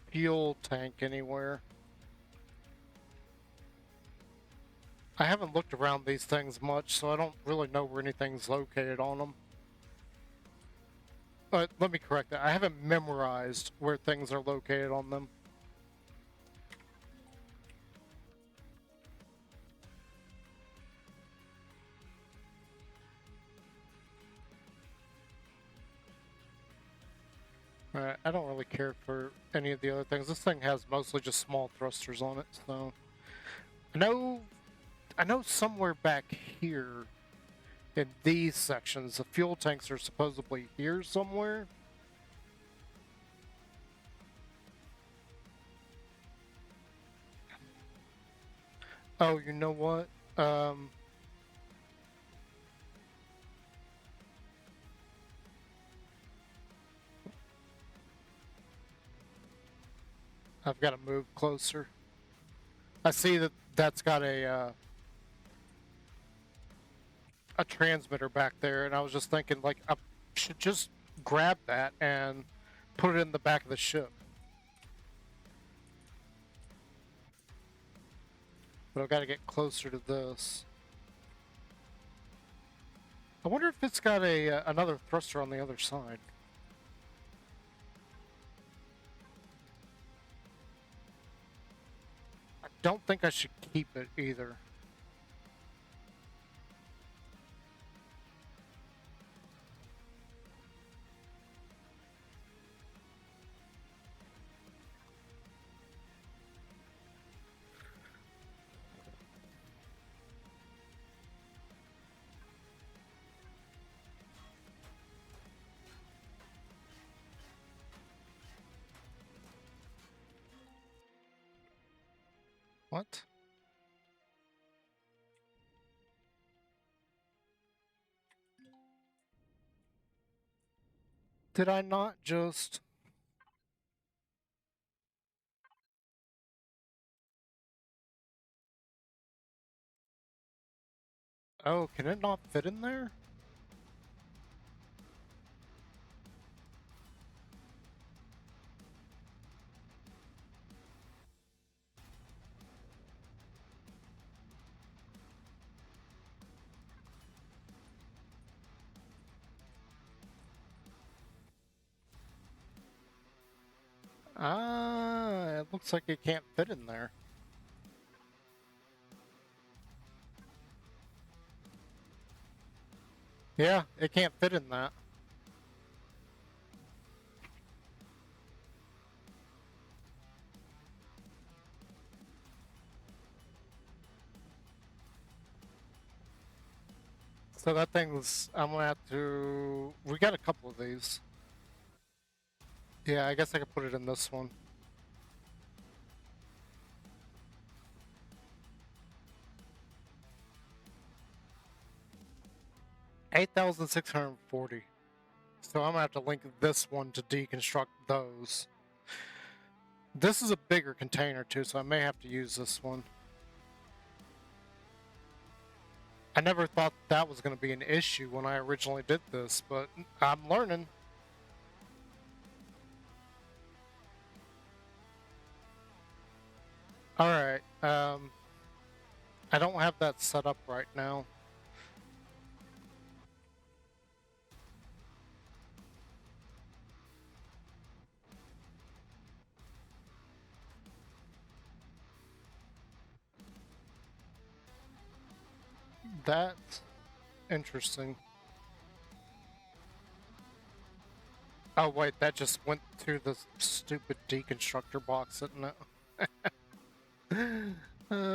A: fuel tank anywhere. I haven't looked around these things much, so I don't really know where anything's located on them. But let me correct that. I haven't memorized where things are located on them. Alright, I don't really care for any of the other things. This thing has mostly just small thrusters on it, so... I know somewhere back here in these sections, the fuel tanks are supposedly here somewhere. Oh, you know what? I've got to move closer. I see that that's got a transmitter back there, and I was just thinking, like, I should just grab that and put it in the back of the ship. But I've got to get closer to this. I wonder if it's got a another thruster on the other side. I don't think I should keep it either. What? Did I not just... Oh, can it not fit in there? Ah, it looks like it can't fit in there. Yeah, it can't fit in that. So that thing's... I'm gonna have to... We got a couple of these. Yeah, I guess I could put it in this one. $8,640. So I'm gonna have to link this one to deconstruct those. This is a bigger container too, so I may have to use this one. I never thought that was going to be an issue when I originally did this, but I'm learning. Alright, I don't have that set up right now. That's interesting. Oh wait, that just went through the stupid deconstructor box, didn't it? I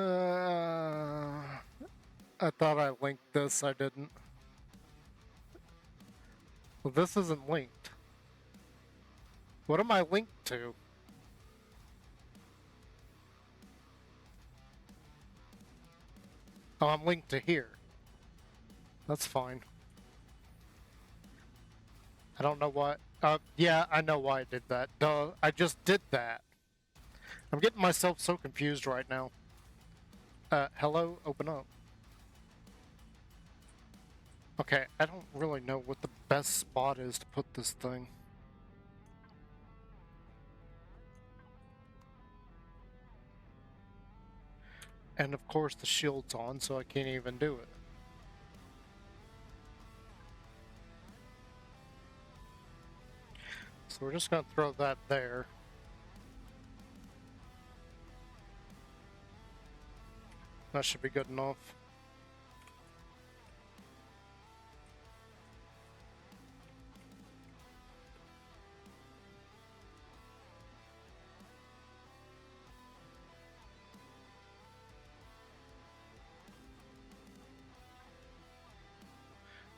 A: thought I linked this, I didn't. Well, this isn't linked. What am I linked to? Oh, I'm linked to here. That's fine. I don't know why. Yeah, I know why I did that. Duh, I just did that. I'm getting myself so confused right now. Hello? Open up. Okay, I don't really know what the best spot is to put this thing. And of course the shield's on, so I can't even do it. So we're just gonna throw that there. That should be good enough.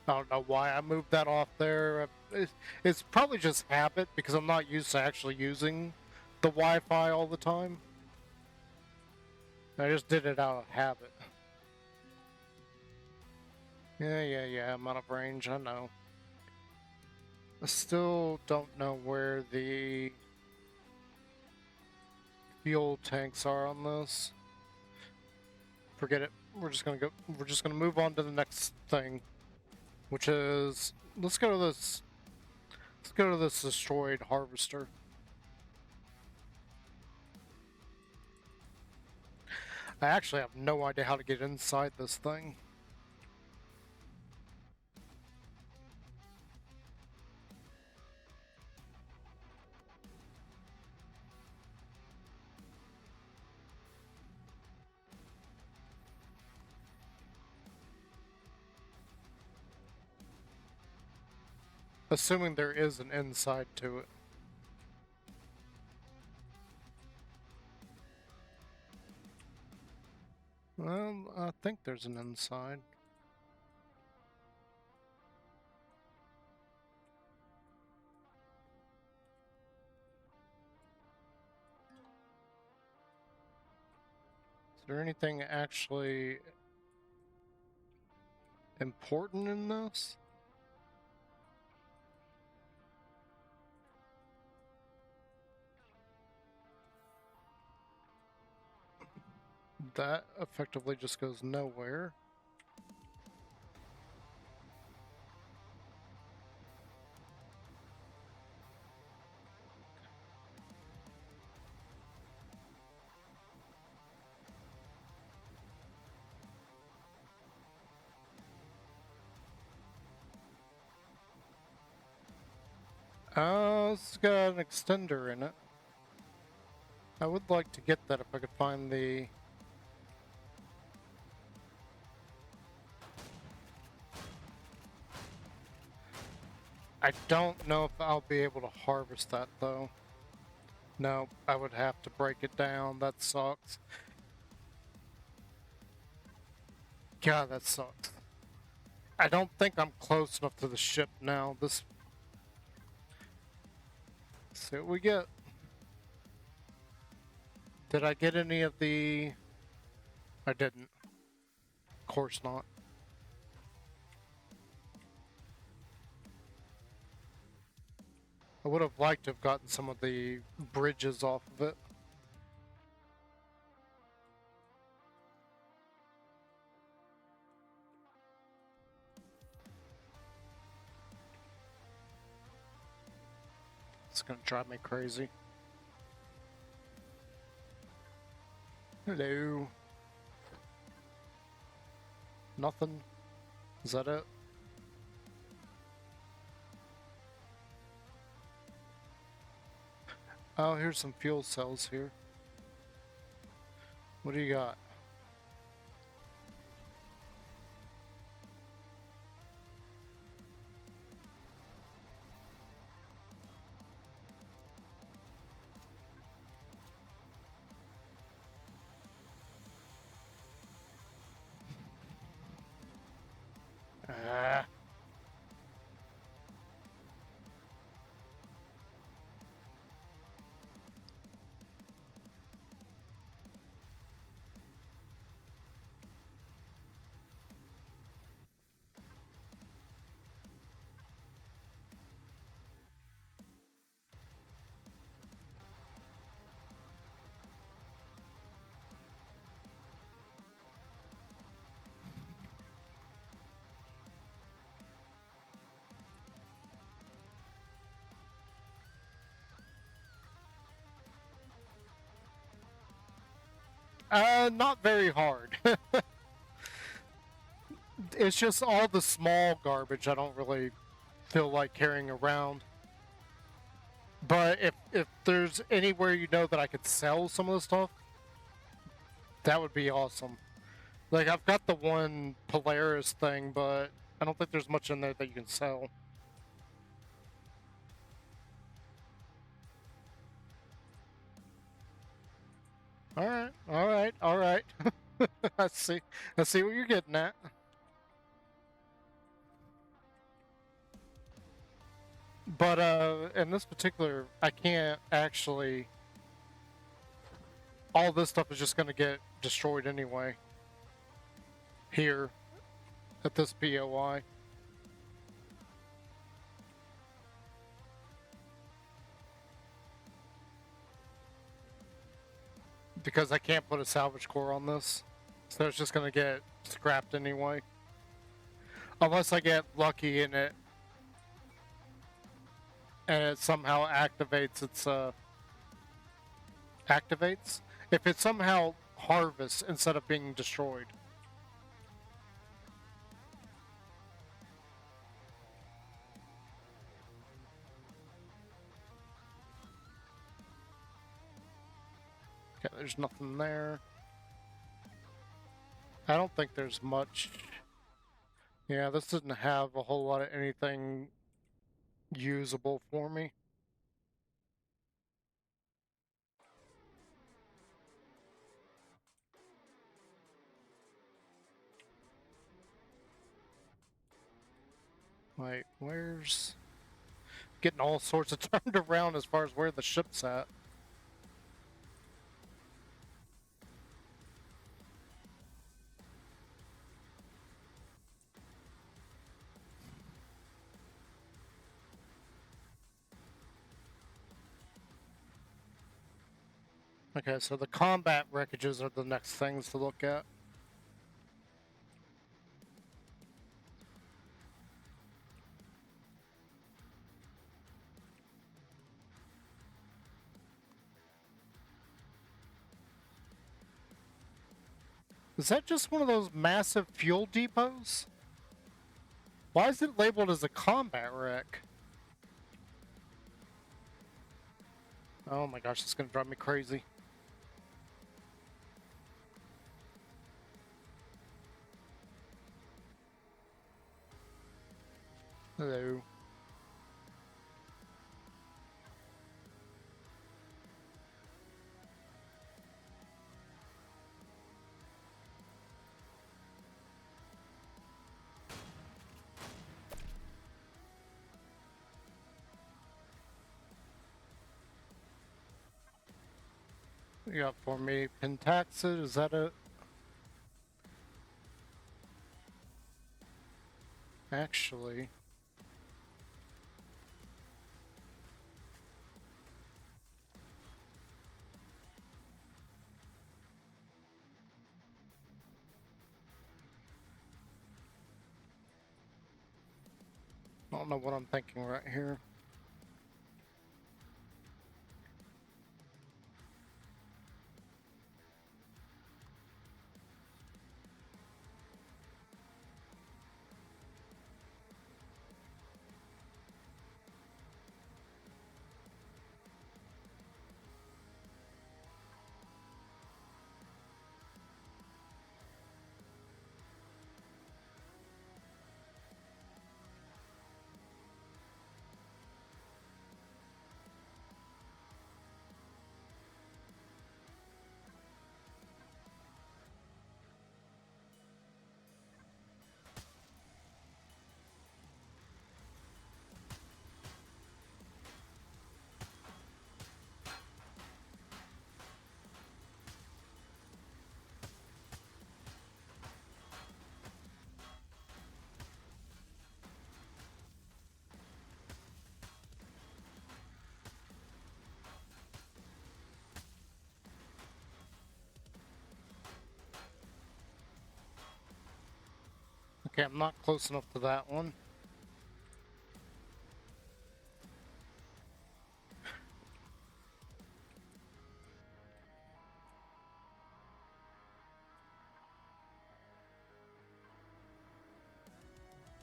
A: I don't know why I moved that off there. It's probably just habit because I'm not used to actually using the Wi-Fi all the time. I just did it out of habit. Yeah, I'm out of range, I know. I still don't know where the fuel tanks are on this. Forget it. We're just gonna move on to the next thing, which is let's go to this destroyed harvester. I actually have no idea how to get inside this thing. Assuming there is an inside to it. Well, I think there's an inside. Is there anything actually important in this? That effectively just goes nowhere. It's got an extender in it. I would like to get that if I could find the... I don't know if I'll be able to harvest that, though. No, I would have to break it down. That sucks. God, that sucks. I don't think I'm close enough to the ship now. Let's see what we get. Did I get any of the... I didn't. Of course not. I would have liked to have gotten some of the bridges off of it. It's gonna drive me crazy. Hello. Nothing? Is that it? Oh, here's some fuel cells here. What do you got? Ah. Not very hard. It's just all the small garbage I don't really feel like carrying around. But if there's anywhere you know that I could sell some of the stuff, that would be awesome. Like, I've got the one Polaris thing, but I don't think there's much in there that you can sell. Alright, alright, alright. I see. I see what you're getting at. But in this particular, I can't actually... All this stuff is just gonna get destroyed anyway. Here, at this POI. Because I can't put a salvage core on this. So it's just gonna get scrapped anyway. Unless I get lucky in it and it somehow activates its activates? If it somehow harvests instead of being destroyed. Okay, there's nothing there. I don't think there's much. Yeah, this doesn't have a whole lot of anything usable for me. Wait, where's... Getting all sorts of turned around as far as where the ship's at. Okay, so the combat wreckages are the next things to look at. Is that just one of those massive fuel depots? Why is it labeled as a combat wreck? Oh my gosh, it's gonna drive me crazy. Hello. You got for me Pentaxid, is that it? Actually. I don't know what I'm thinking right here. Okay, I'm not close enough to that one.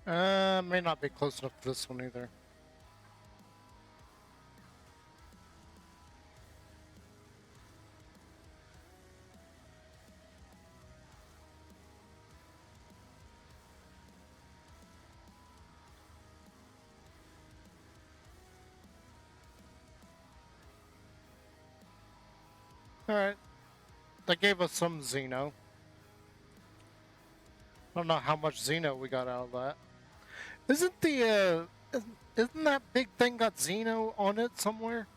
A: May not be close enough to this one either. Alright, they gave us some Xeno. I don't know how much Xeno we got out of that. Isn't isn't that big thing got Xeno on it somewhere?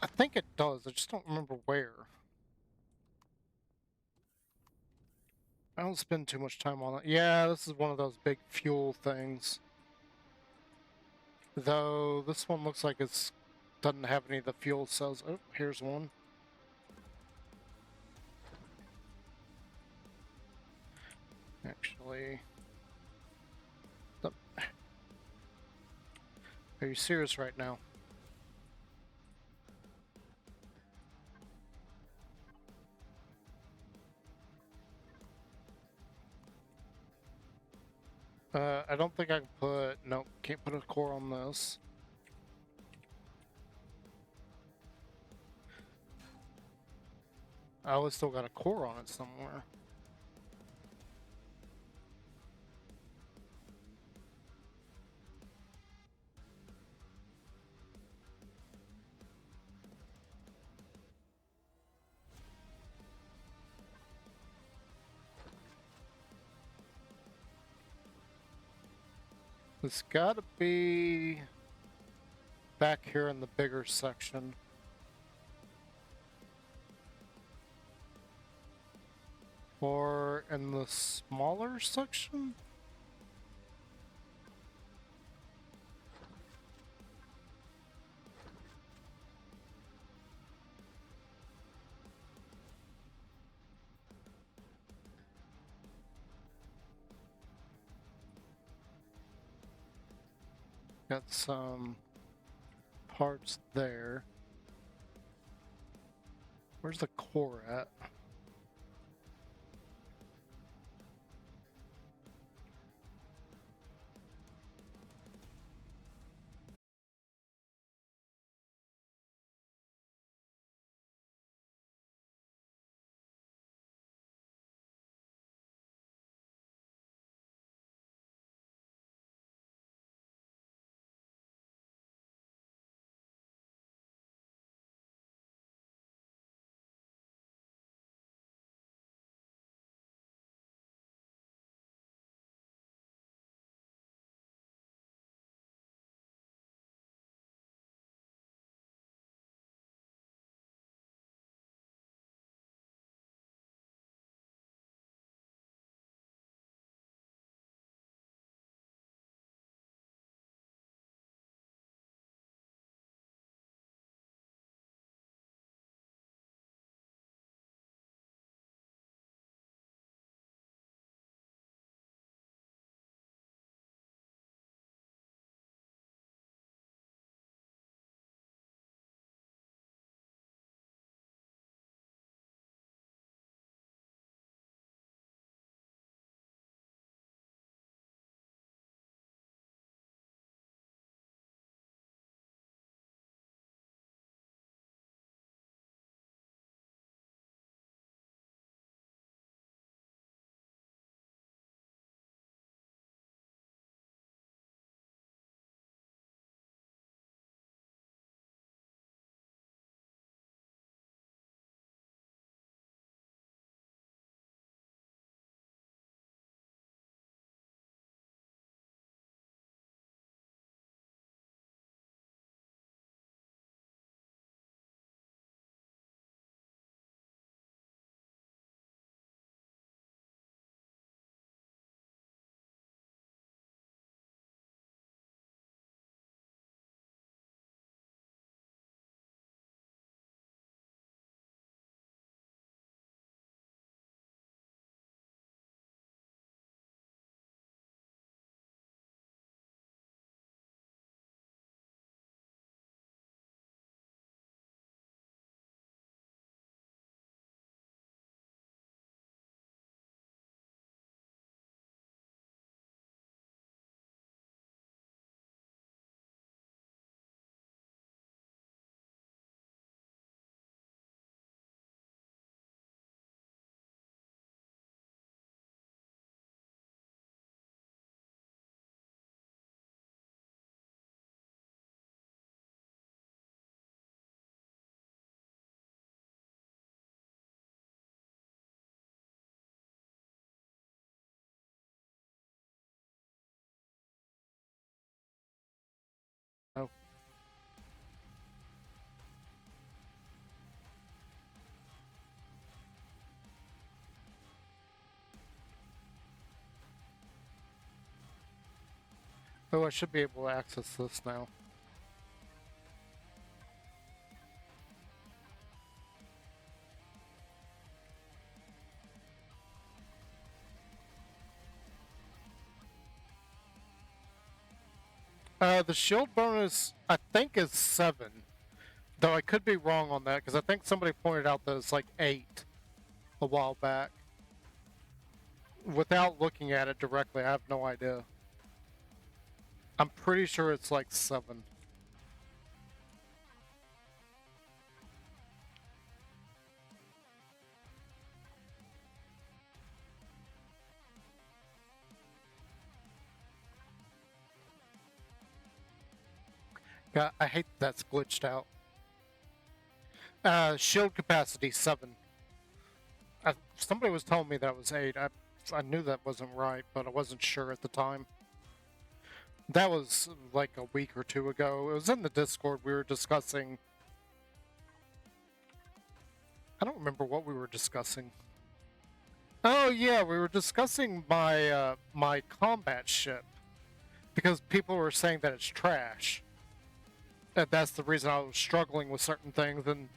A: I think it does, I just don't remember where. I don't spend too much time on it. Yeah, this is one of those big fuel things. Though, this one looks like it's doesn't have any of the fuel cells. Oh, here's one. Actually... Are you serious right now? I don't think I can put... Nope, can't put a core on this. I always still got a core on it somewhere. It's gotta be back here in the bigger section. Or in the smaller section? Got some parts there. Where's the core at? Oh, oh, I should be able to access this now. The shield bonus, I think, is 7. Though I could be wrong on that, because I think somebody pointed out that it's like 8 a while back. Without looking at it directly, I have no idea. I'm pretty sure it's like 7. God, I hate that's glitched out. Shield capacity 7. Somebody was telling me that was 8. I knew that wasn't right, but I wasn't sure at the time. That was like a week or two ago. It was in the Discord. We were discussing. I don't remember what we were discussing. Oh yeah, we were discussing my combat ship because people were saying that it's trash. And that's the reason I was struggling with certain things, and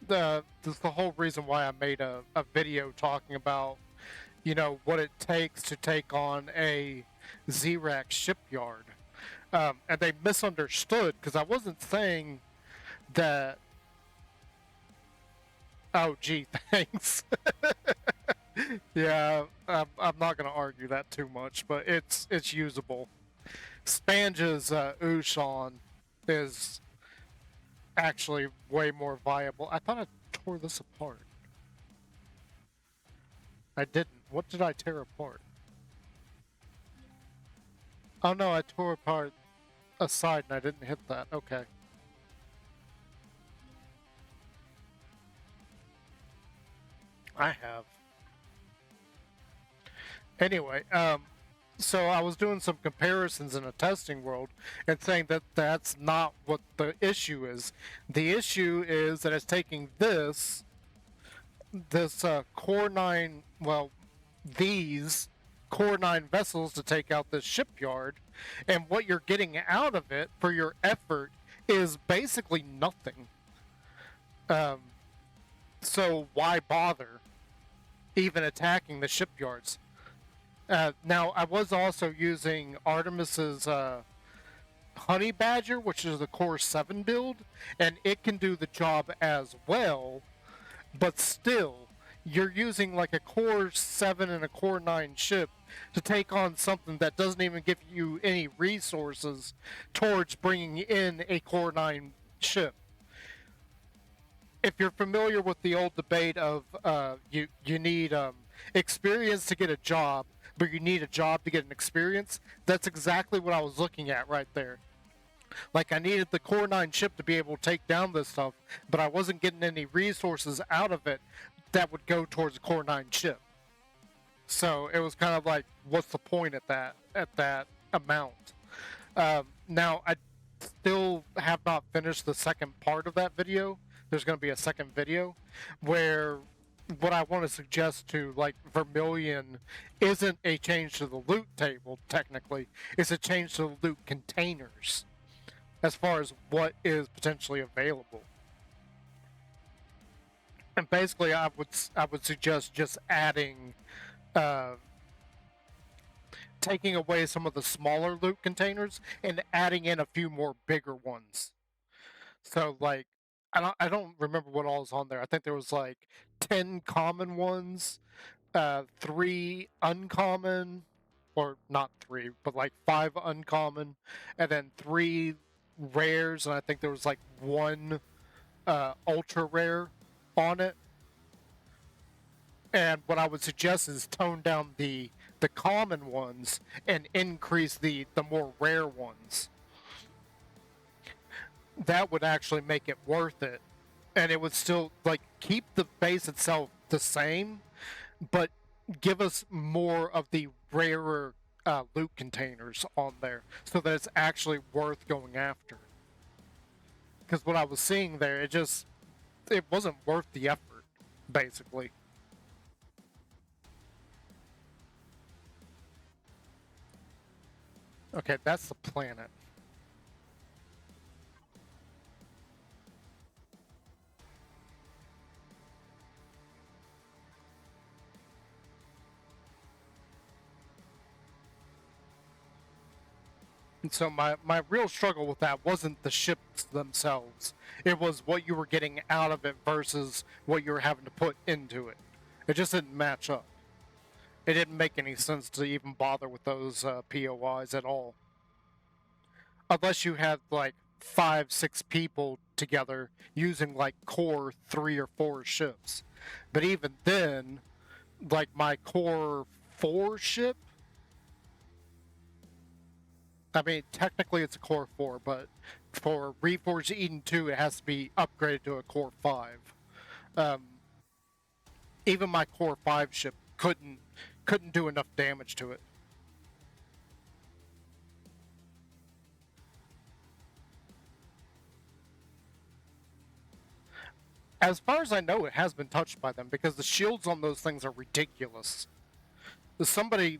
A: that's the whole reason why I made a video talking about, what it takes to take on a Zrac shipyard. And they misunderstood because I wasn't saying that. Oh, gee, thanks. Yeah, I'm not gonna argue that too much, but it's usable. Spanj's Ushan is actually way more viable. I thought I tore this apart. I didn't. What did I tear apart? Oh no, I tore apart a side and I didn't hit that. Okay. I have. Anyway, so I was doing some comparisons in a testing world and saying that that's not what the issue is. The issue is that it's taking this Core 9, well, these Core 9 vessels to take out this shipyard, and what you're getting out of it for your effort is basically nothing. Um, so why bother even attacking the shipyards? Now, I was also using Artemis's Honey Badger, which is the Core 7 build, and it can do the job as well, but still, you're using like a Core 7 and a Core 9 ship to take on something that doesn't even give you any resources towards bringing in a Core 9 ship. If you're familiar with the old debate of you need experience to get a job, but you need a job to get an experience, that's exactly what I was looking at right there. Like I needed the Core 9 ship to be able to take down this stuff, but I wasn't getting any resources out of it that would go towards the Core 9 ship. So it was kind of like, what's the point at that amount? Now I still have not finished the second part of that video. There's going to be a second video where what I want to suggest to like Vermilion isn't a change to the loot table technically, it's a change to the loot containers as far as what is potentially available. And basically, I would suggest just adding, uh, taking away some of the smaller loot containers and adding in a few more bigger ones. So like, I don't remember what all is on there. I think there was like 10 common ones, 3 uncommon, or not 3, but like 5 uncommon, and then 3 rares, and I think there was like 1 ultra rare on it. And what I would suggest is tone down the common ones and increase the more rare ones. That would actually make it worth it, and it would still like keep the base itself the same, but give us more of the rarer loot containers on there, so that it's actually worth going after. Because what I was seeing there, it wasn't worth the effort, basically. Okay, that's the planet. And so my real struggle with that wasn't the ships themselves. It was what you were getting out of it versus what you were having to put into it. It just didn't match up. It didn't make any sense to even bother with those POIs at all. Unless you had like 5, 6 people together using like core 3 or 4 ships. But even then, like my core 4 ship, I mean, technically it's a Core 4, but for Reforged Eden 2, it has to be upgraded to a Core 5. Um, Even my Core 5 ship couldn't do enough damage to it. As far as I know, it has been touched by them because the shields on those things are ridiculous. Somebody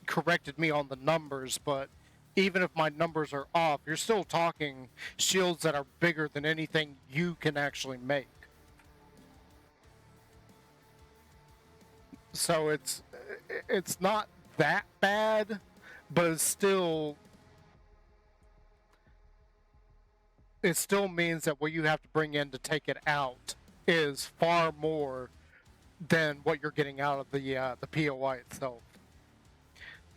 A: corrected me on the numbers, but even if my numbers are off, you're still talking shields that are bigger than anything you can actually make. So it's not that bad, but it's still it still means that what you have to bring in to take it out is far more than what you're getting out of the POI itself.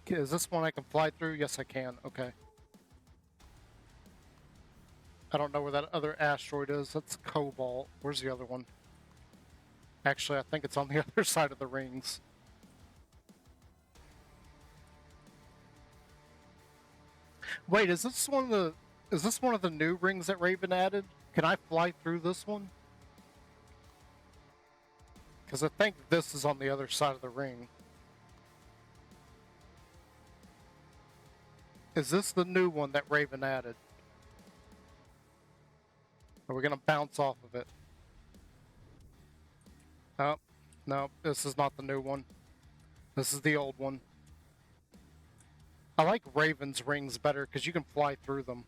A: Is this one I can fly through? Yes, I can. Okay. I don't know where that other asteroid is. That's Cobalt. Where's the other one? Actually, I think it's on the other side of the rings. Wait, is this one of the new rings that Raven added? Can I fly through this one? Because I think this is on the other side of the ring. Is this the new one that Raven added? Are we going to bounce off of it? Oh, no, this is not the new one. This is the old one. I like Raven's rings better because you can fly through them.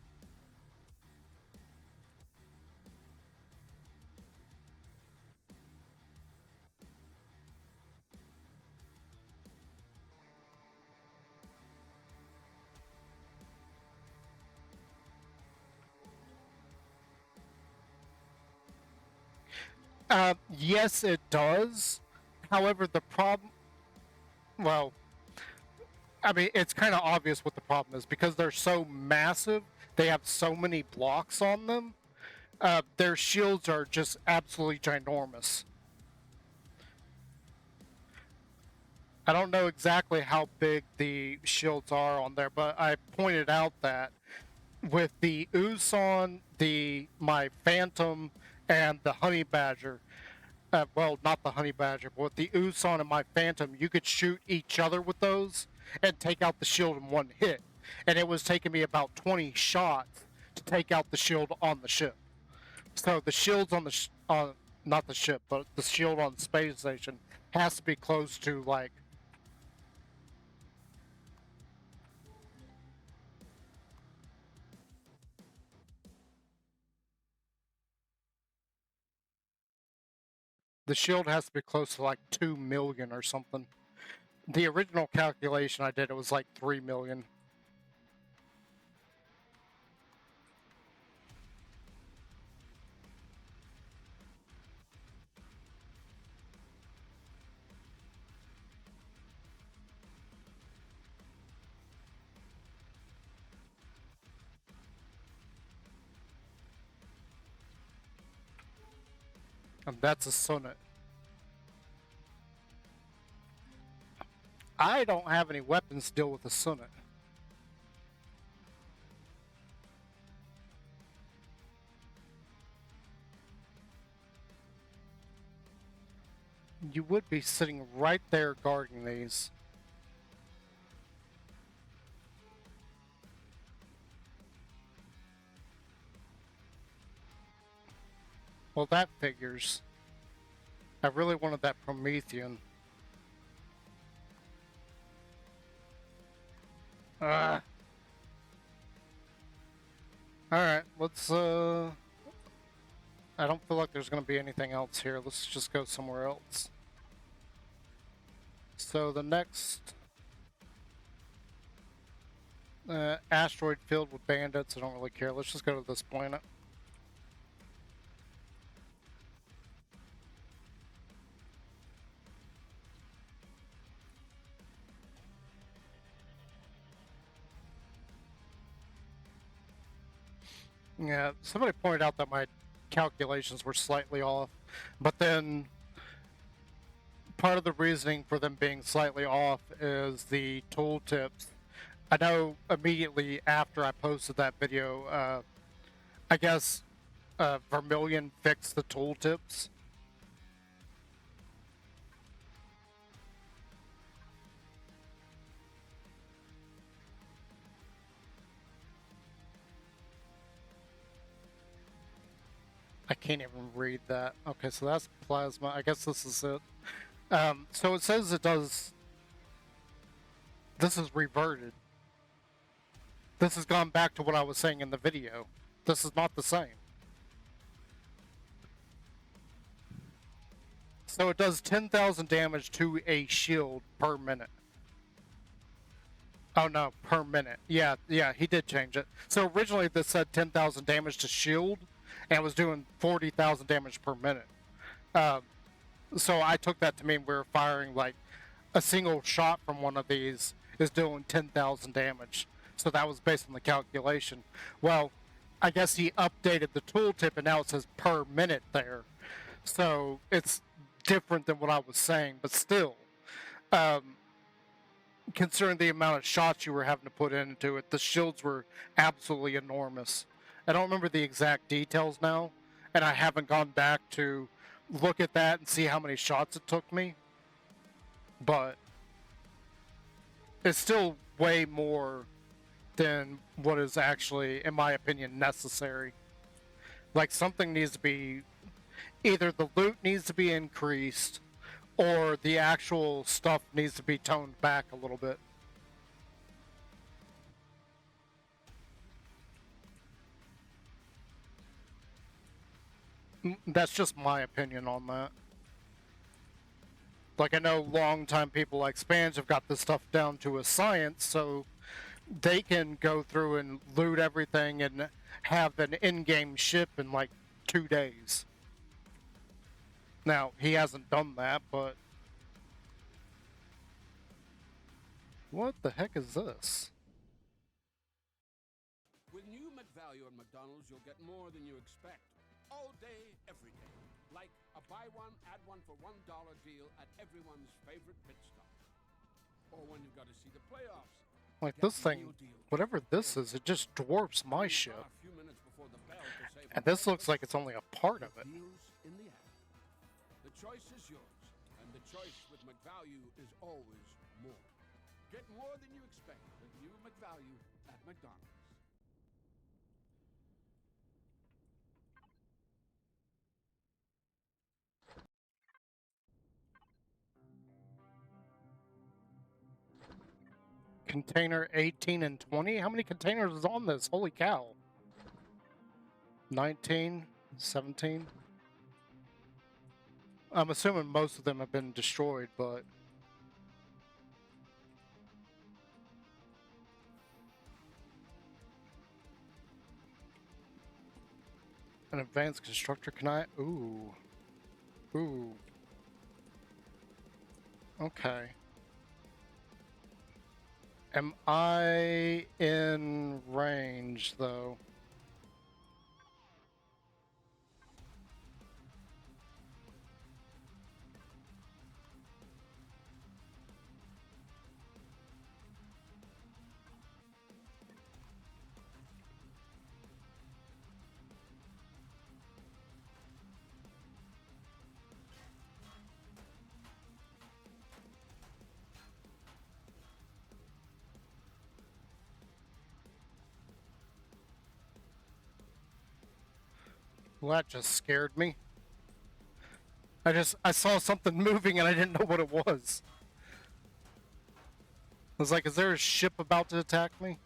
A: Yes, it does. However, the problem... Well, I mean, it's kind of obvious what the problem is. Because they're so massive, they have so many blocks on them, their shields are just absolutely ginormous. I don't know exactly how big the shields are on there, but I pointed out that with the Uson, my Phantom, and the Honey Badger, well, not the Honey Badger, but with the Uson and my Phantom, you could shoot each other with those and take out the shield in one hit. And it was taking me about 20 shots to take out the shield on the ship. So the shields on on not the ship, but the shield on the space station has to be close to like. The shield has to be close to like 2 million or something. The original calculation I did, it was like 3 million. And that's a Summit. I don't have any weapons to deal with a Summit. You would be sitting right there guarding these. Well, that figures. I really wanted that Promethean. Alright, let's, I don't feel like there's gonna be anything else here. Let's just go somewhere else. So the next... asteroid filled with bandits, I don't really care. Let's just go to this planet. Yeah, somebody pointed out that my calculations were slightly off, but then part of the reasoning for them being slightly off is the tooltips. I know immediately after I posted that video, I guess Vermilion fixed the tooltips. I can't even read that. Okay, so that's plasma. I guess this is it. So it says it does... This is reverted. This has gone back to what I was saying in the video. This is not the same. So it does 10,000 damage to a shield per minute. Oh no, per minute. Yeah, yeah, he did change it. So originally this said 10,000 damage to shield, and it was doing 40,000 damage per minute. Um, so I took that to mean we were firing like a single shot from one of these is doing 10,000 damage. So that was based on the calculation. Well, I guess he updated the tooltip and now it says per minute there. So it's different than what I was saying, but still, um, considering the amount of shots you were having to put into it, the shields were absolutely enormous. I don't remember the exact details now, and I haven't gone back to look at that and see how many shots it took me, but it's still way more than what is actually, in my opinion, necessary. Like, something needs to be, either the loot needs to be increased or the actual stuff needs to be toned back a little bit. That's just my opinion on that. Like, I know long-time people like Spanj have got this stuff down to a science, so they can go through and loot everything and have an in-game ship in like 2 days. Now, he hasn't done that, but what the heck is this?
C: With new McValue at McDonald's, you'll get more than you expect. All day, every day. Like a buy one, add one for $1 deal at everyone's favorite pit stop. Or when you've got to see the playoffs.
A: Like, this thing, whatever this is, it just dwarfs my ship. And this looks like it's only a part of it.
C: In the app. The choice is yours, and the choice with McValue is always more. Get more than you expect with new McValue at McDonald's.
A: Container 18 and 20? How many containers is on this? Holy cow. 19, 17. I'm assuming most of them have been destroyed, but an advanced constructor, can I? Ooh. Ooh. Okay. Am I in range, though? Well, that just scared me. I saw something moving and I didn't know what it was. I was like, is there a ship about to attack me?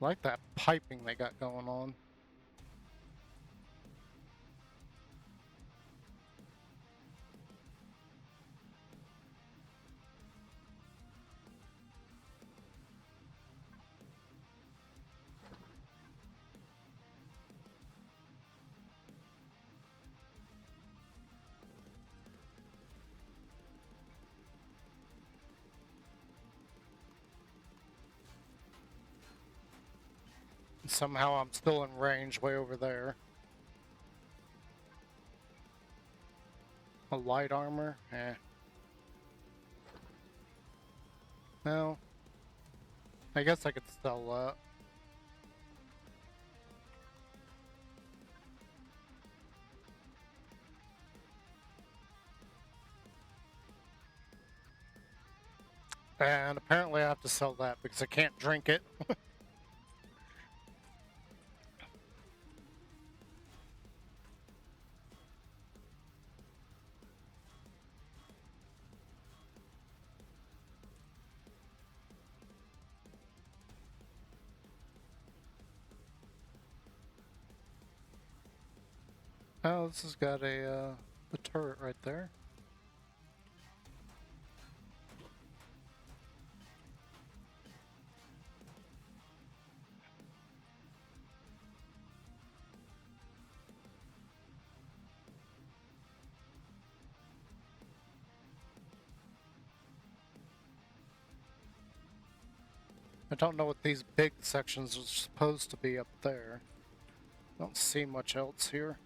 A: I like that piping they got going on. Somehow I'm still in range way over there. A light armor? Eh. No. I guess I could sell that. And apparently I have to sell that because I can't drink it. Oh, this has got a turret right there. I don't know what these big sections are supposed to be up there. Don't see much else here.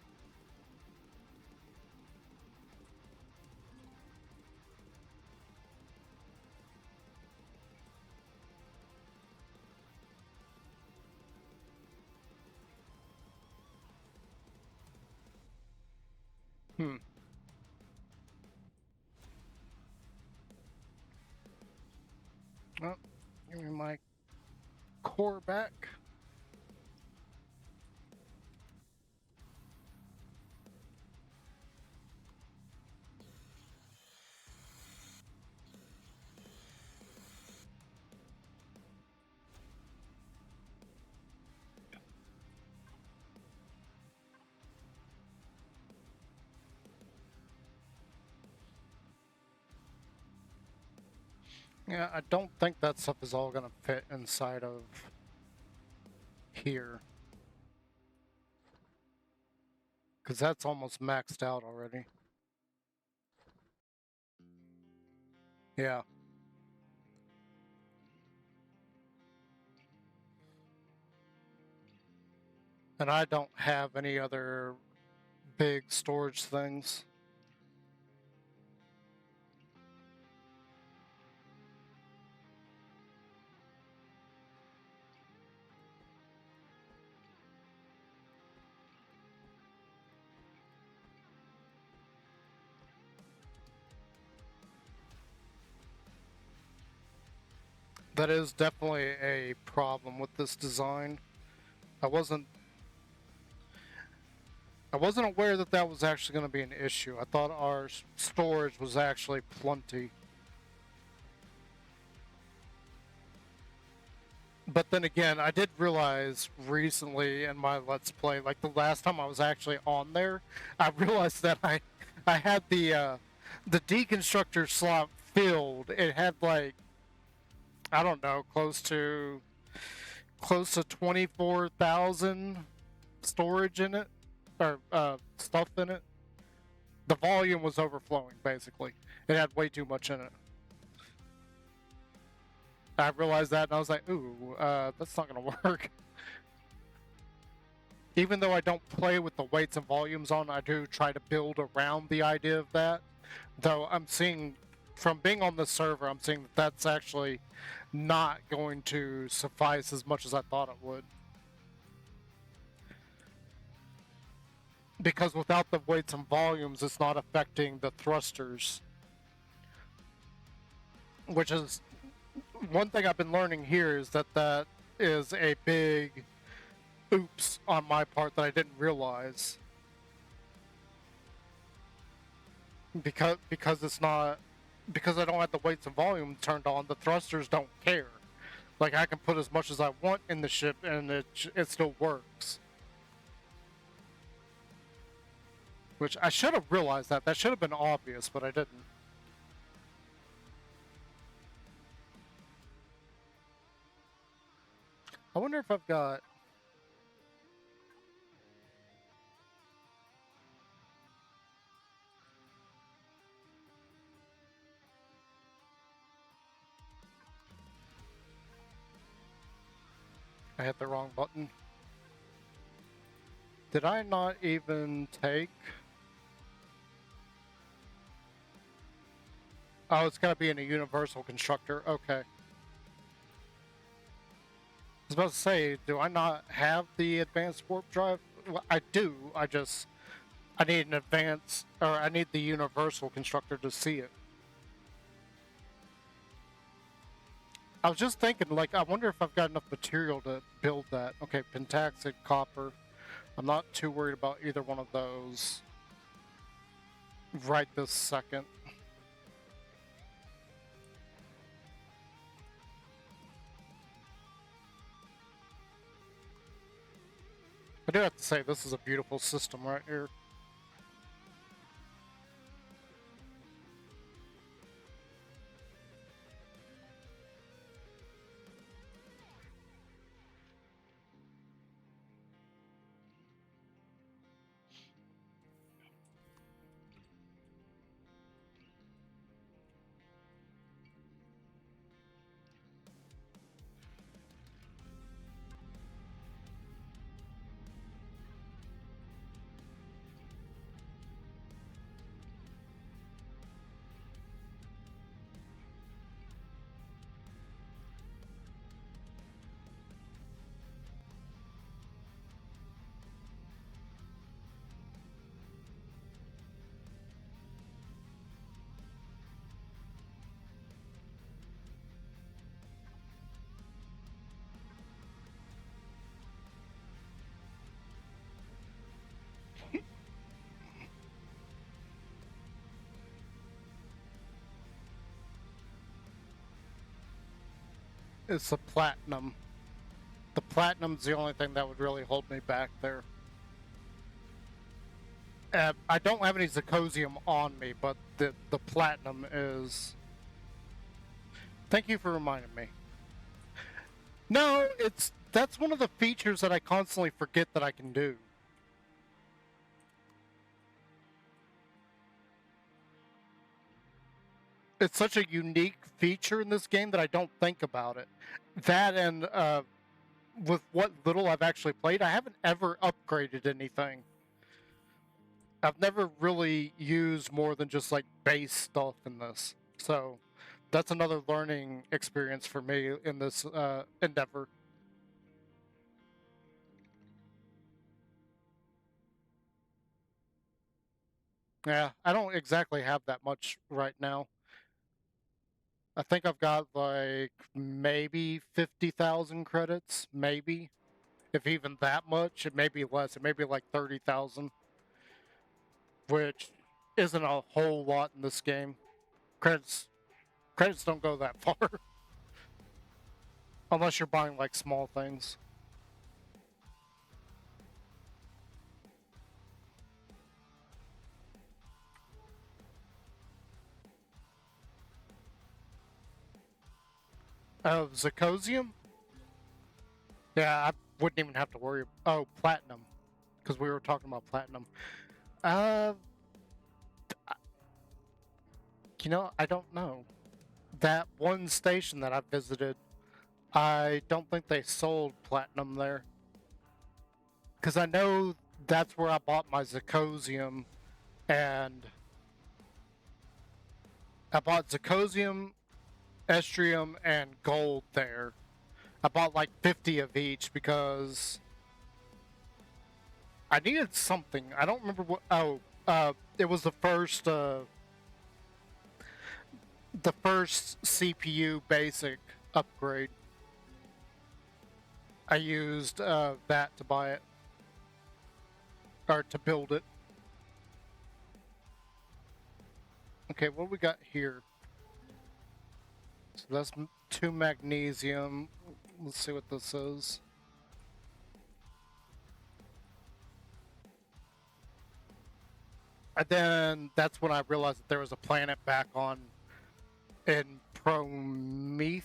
A: Hmm. Oh, give me my core back. Yeah, I don't think that stuff is all gonna fit inside of here. Because that's almost maxed out already. Yeah. And I don't have any other big storage things. That is definitely a problem with this design. I wasn't aware that that was actually going to be an issue. I thought our storage was actually plenty. But then again, I did realize recently in my Let's Play, like the last time I was actually on there, I realized that I had the deconstructor slot filled. It had like, I don't know, close to 24,000 storage in it, or stuff in it. The volume was overflowing, basically. It had way too much in it. I realized that and I was like, ooh, that's not gonna work. Even though I don't play with the weights and volumes on, I do try to build around the idea of that. Though I'm seeing, from being on the server, I'm seeing that that's actually not going to suffice as much as I thought it would. Because without the weights and volumes, it's not affecting the thrusters. Which is one thing I've been learning here, is that that is a big oops on my part that I didn't realize. Because it's not, because I don't have the weights and volume turned on, the thrusters don't care. Like I can put as much as I want in the ship and it still works. Which I should have realized that. That should have been obvious, but I didn't. I wonder if I've got... I hit the wrong button. Did I not even take... Oh, it's gotta be in a universal constructor. Okay. I was about to say, do I not have the advanced warp drive? Well, I do. I need an advanced, or I need the universal constructor to see it. I was just thinking, like, I wonder if I've got enough material to build that. Okay, pentaxid, copper. I'm not too worried about either one of those right this second. I do have to say, this is a beautiful system right here. It's the platinum. The platinum's the only thing that would really hold me back there. I don't have any zirconium on me, but the platinum is. Thank you for reminding me. No, that's one of the features that I constantly forget that I can do. It's such a unique feature in this game that I don't think about it. That and with what little I've actually played, I haven't ever upgraded anything. I've never really used more than just like base stuff in this. So that's another learning experience for me in this endeavor. Yeah, I don't exactly have that much right now. I think I've got like maybe 50,000 credits, maybe. If even that much, it may be less. It may be like 30,000, which isn't a whole lot in this game. Credits credits don't go that far unless you're buying like small things. Oh, zirconium? Yeah, I wouldn't even have to worry. Oh, platinum, because we were talking about platinum. Uh, I don't know. That one station that I visited, I don't think they sold platinum there. Because I know that's where I bought my zirconium, and I bought zirconium, estrium, and gold there. I bought like 50 of each because I needed something. I don't remember what. Oh, it was the first CPU basic upgrade. I used that to buy it or to build it. Okay, what do we got here? So that's 2 magnesium. Let's see what this is. And then that's when I realized that there was a planet back on in Promethean.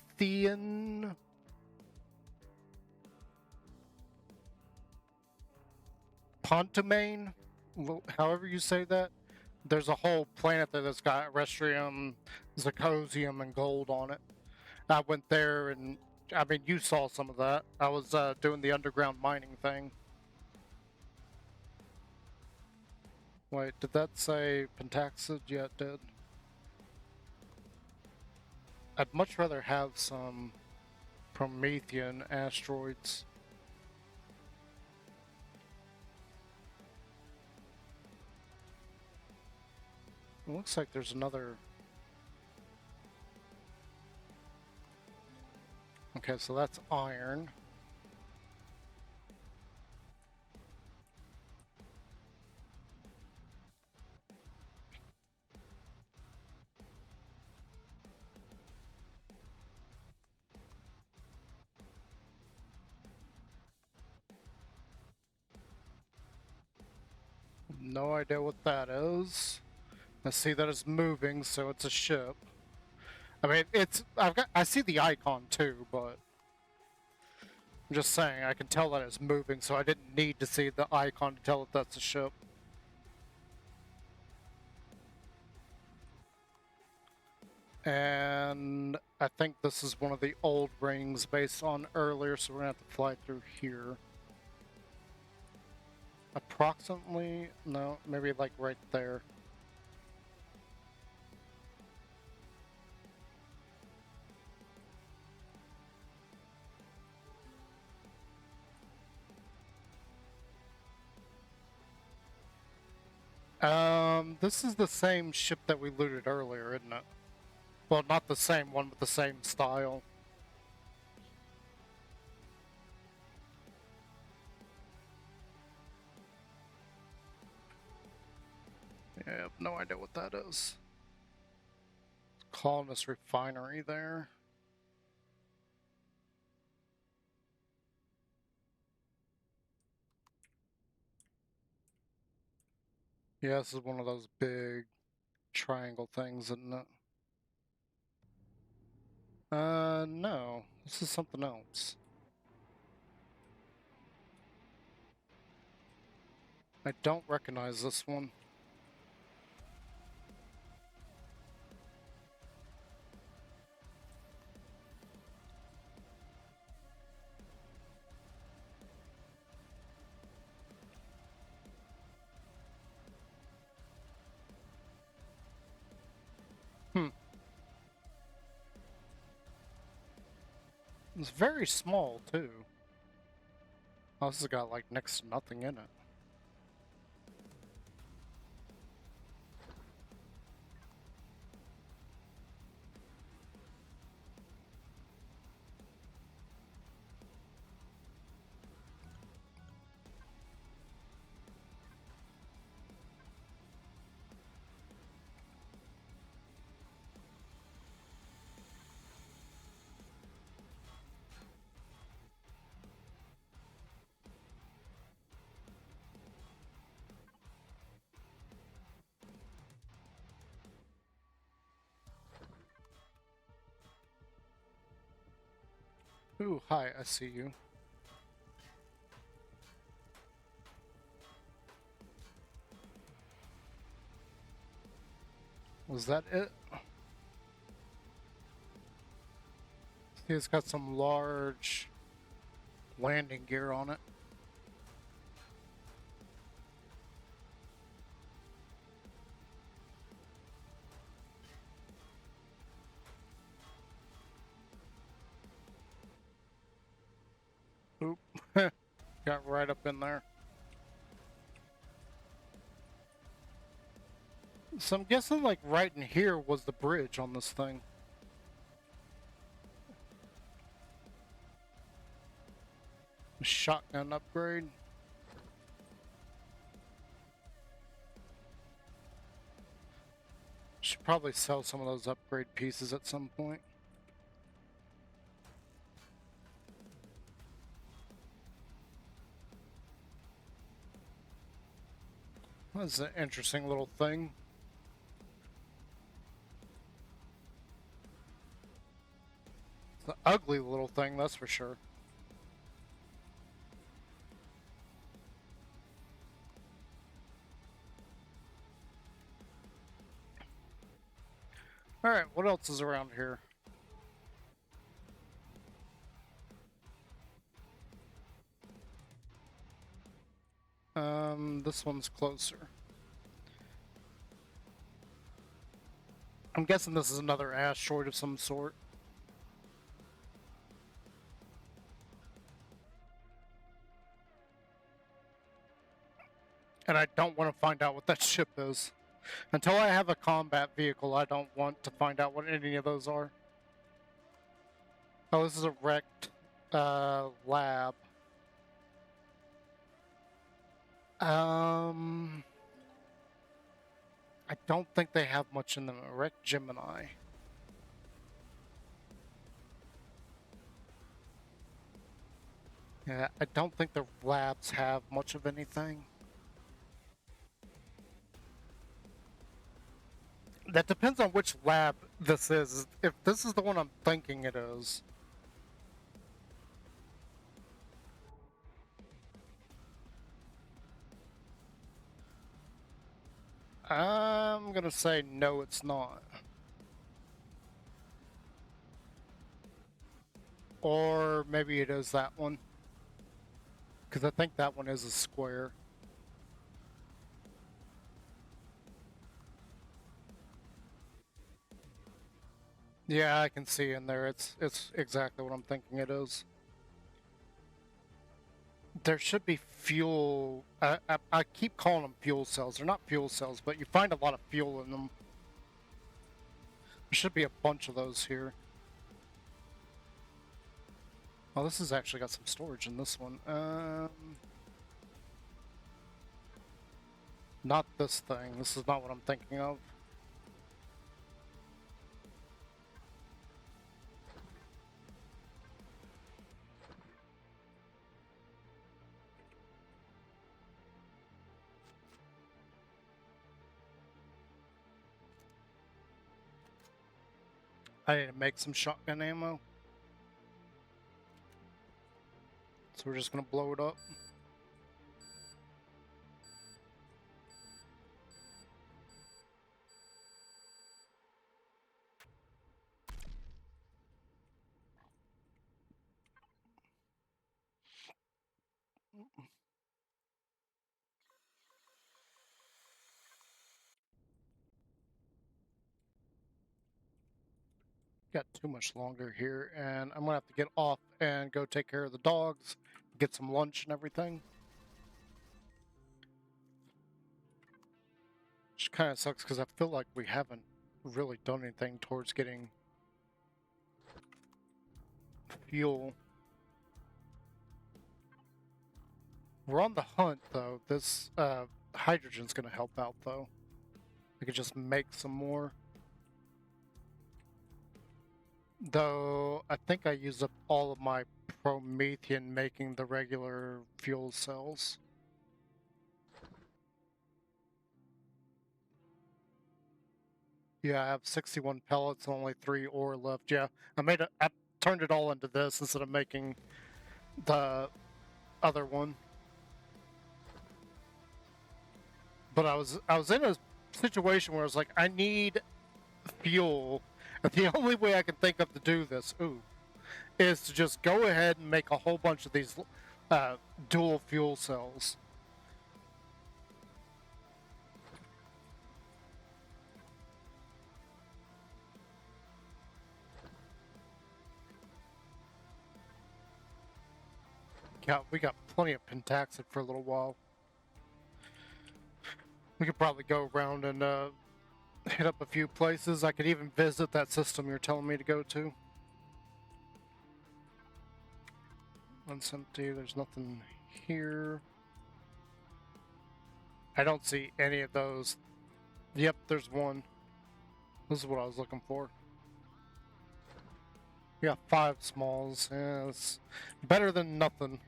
A: Pontamane, however you say that. There's a whole planet there that's got restrium, zirconium, and gold on it. I went there and I mean, you saw some of that. I was doing the underground mining thing. Wait, did that say Pentaxid? Yeah, it did. I'd much rather have some Promethean asteroids. It looks like there's another. Okay, so that's iron. No idea what that is. I see that it's moving, so it's a ship. I mean, I see the icon too, but I'm just saying, I can tell that it's moving, so I didn't need to see the icon to tell that that's a ship. And I think this is one of the old rings based on earlier, so we're gonna have to fly through here. Approximately, no, maybe like right there. This is the same ship that we looted earlier, isn't it? Well, not the same one, but the same style. Yeah, I have no idea what that is. Colonist refinery there. Yeah, this is one of those big triangle things, isn't it? No. This is something else. I don't recognize this one. Hmm. It's very small, too. Oh, this has got, like, next to nothing in it. Ooh, hi, I see you. Was that it? See, it's got some large landing gear on it. Oop. Got right up in there. So I'm guessing, like, right in here was the bridge on this thing. Shotgun upgrade. Should probably sell some of those upgrade pieces at some point. That's an interesting little thing. It's an ugly little thing, that's for sure. Alright, what else is around here? This one's closer. I'm guessing this is another asteroid of some sort. And I don't want to find out what that ship is. Until I have a combat vehicle, I don't want to find out what any of those are. Oh, this is a wrecked lab. I don't think they have much in them. A wrecked Gemini. Yeah, I don't think the labs have much of anything. That depends on which lab this is. If this is the one I'm thinking it is. I'm gonna say no, it's not. Or maybe it is that one. Because I think that one is a square. Yeah, I can see in there. It's exactly what I'm thinking it is. There should be fuel. I keep calling them fuel cells. They're not fuel cells, but you find a lot of fuel in them. There should be a bunch of those here. Oh, this has actually got some storage in this one. Not this thing. This is not what I'm thinking of. I need to make some shotgun ammo. So we're just gonna blow it up. Got too much longer here, and I'm gonna have to get off and go take care of the dogs, get some lunch and everything. Which kind of sucks because I feel like we haven't really done anything towards getting fuel. We're on the hunt though. This hydrogen's gonna help out though. We could just make some more. Though I think I used up all of my Promethean making the regular fuel cells. Yeah, I have 61 pellets, only 3 ore left. Yeah, I turned it all into this instead of making the other one. But I was in a situation where I was like, I need fuel. And the only way I can think of to do this, is to just go ahead and make a whole bunch of these dual fuel cells. We got plenty of pentaxid for a little while. We could probably go around and hit up a few places. I could even visit that system you're telling me to go to. That's empty. There's nothing here. I don't see any of those. Yep, there's one. This is what I was looking for. We got 5 smalls. Yeah, it's better than nothing.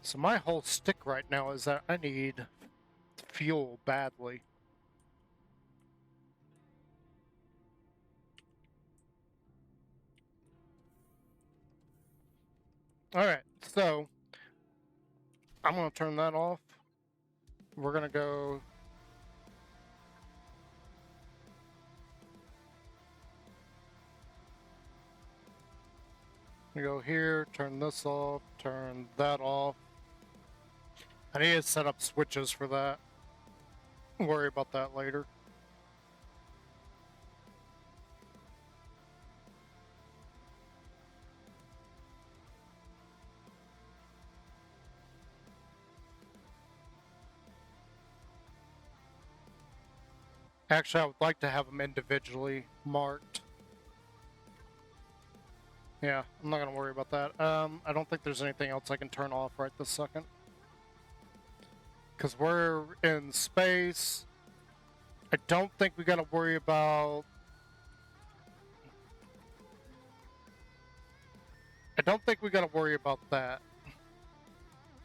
A: So my whole stick right now is that I need fuel badly. Alright, so I'm going to turn that off. We're going to go... We go here, turn this off, turn that off. I need to set up switches for that. Worry about that later. Actually, I would like to have them individually marked. Yeah, I'm not going to worry about that. I don't think there's anything else I can turn off right this second. Because we're in space. I don't think we got to worry about... I don't think we got to worry about that.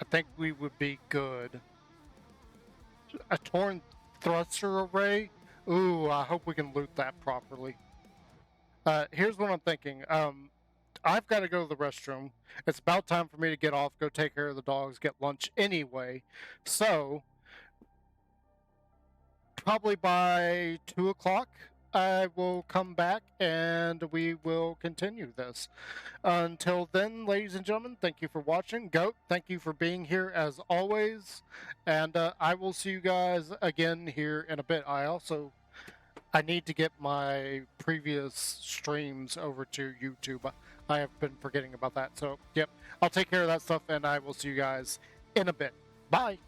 A: I think we would be good. A torn thruster array? Ooh, I hope we can loot that properly. Here's what I'm thinking. I've got to go to the restroom. It's about time for me to get off, go take care of the dogs, get lunch anyway. So, probably by 2 o'clock, I will come back and we will continue this. Until then, ladies and gentlemen, thank you for watching. Goat, thank you for being here as always. And I will see you guys again here in a bit. I need to get my previous streams over to YouTube. I have been forgetting about that. So, yep, I'll take care of that stuff and I will see you guys in a bit. Bye.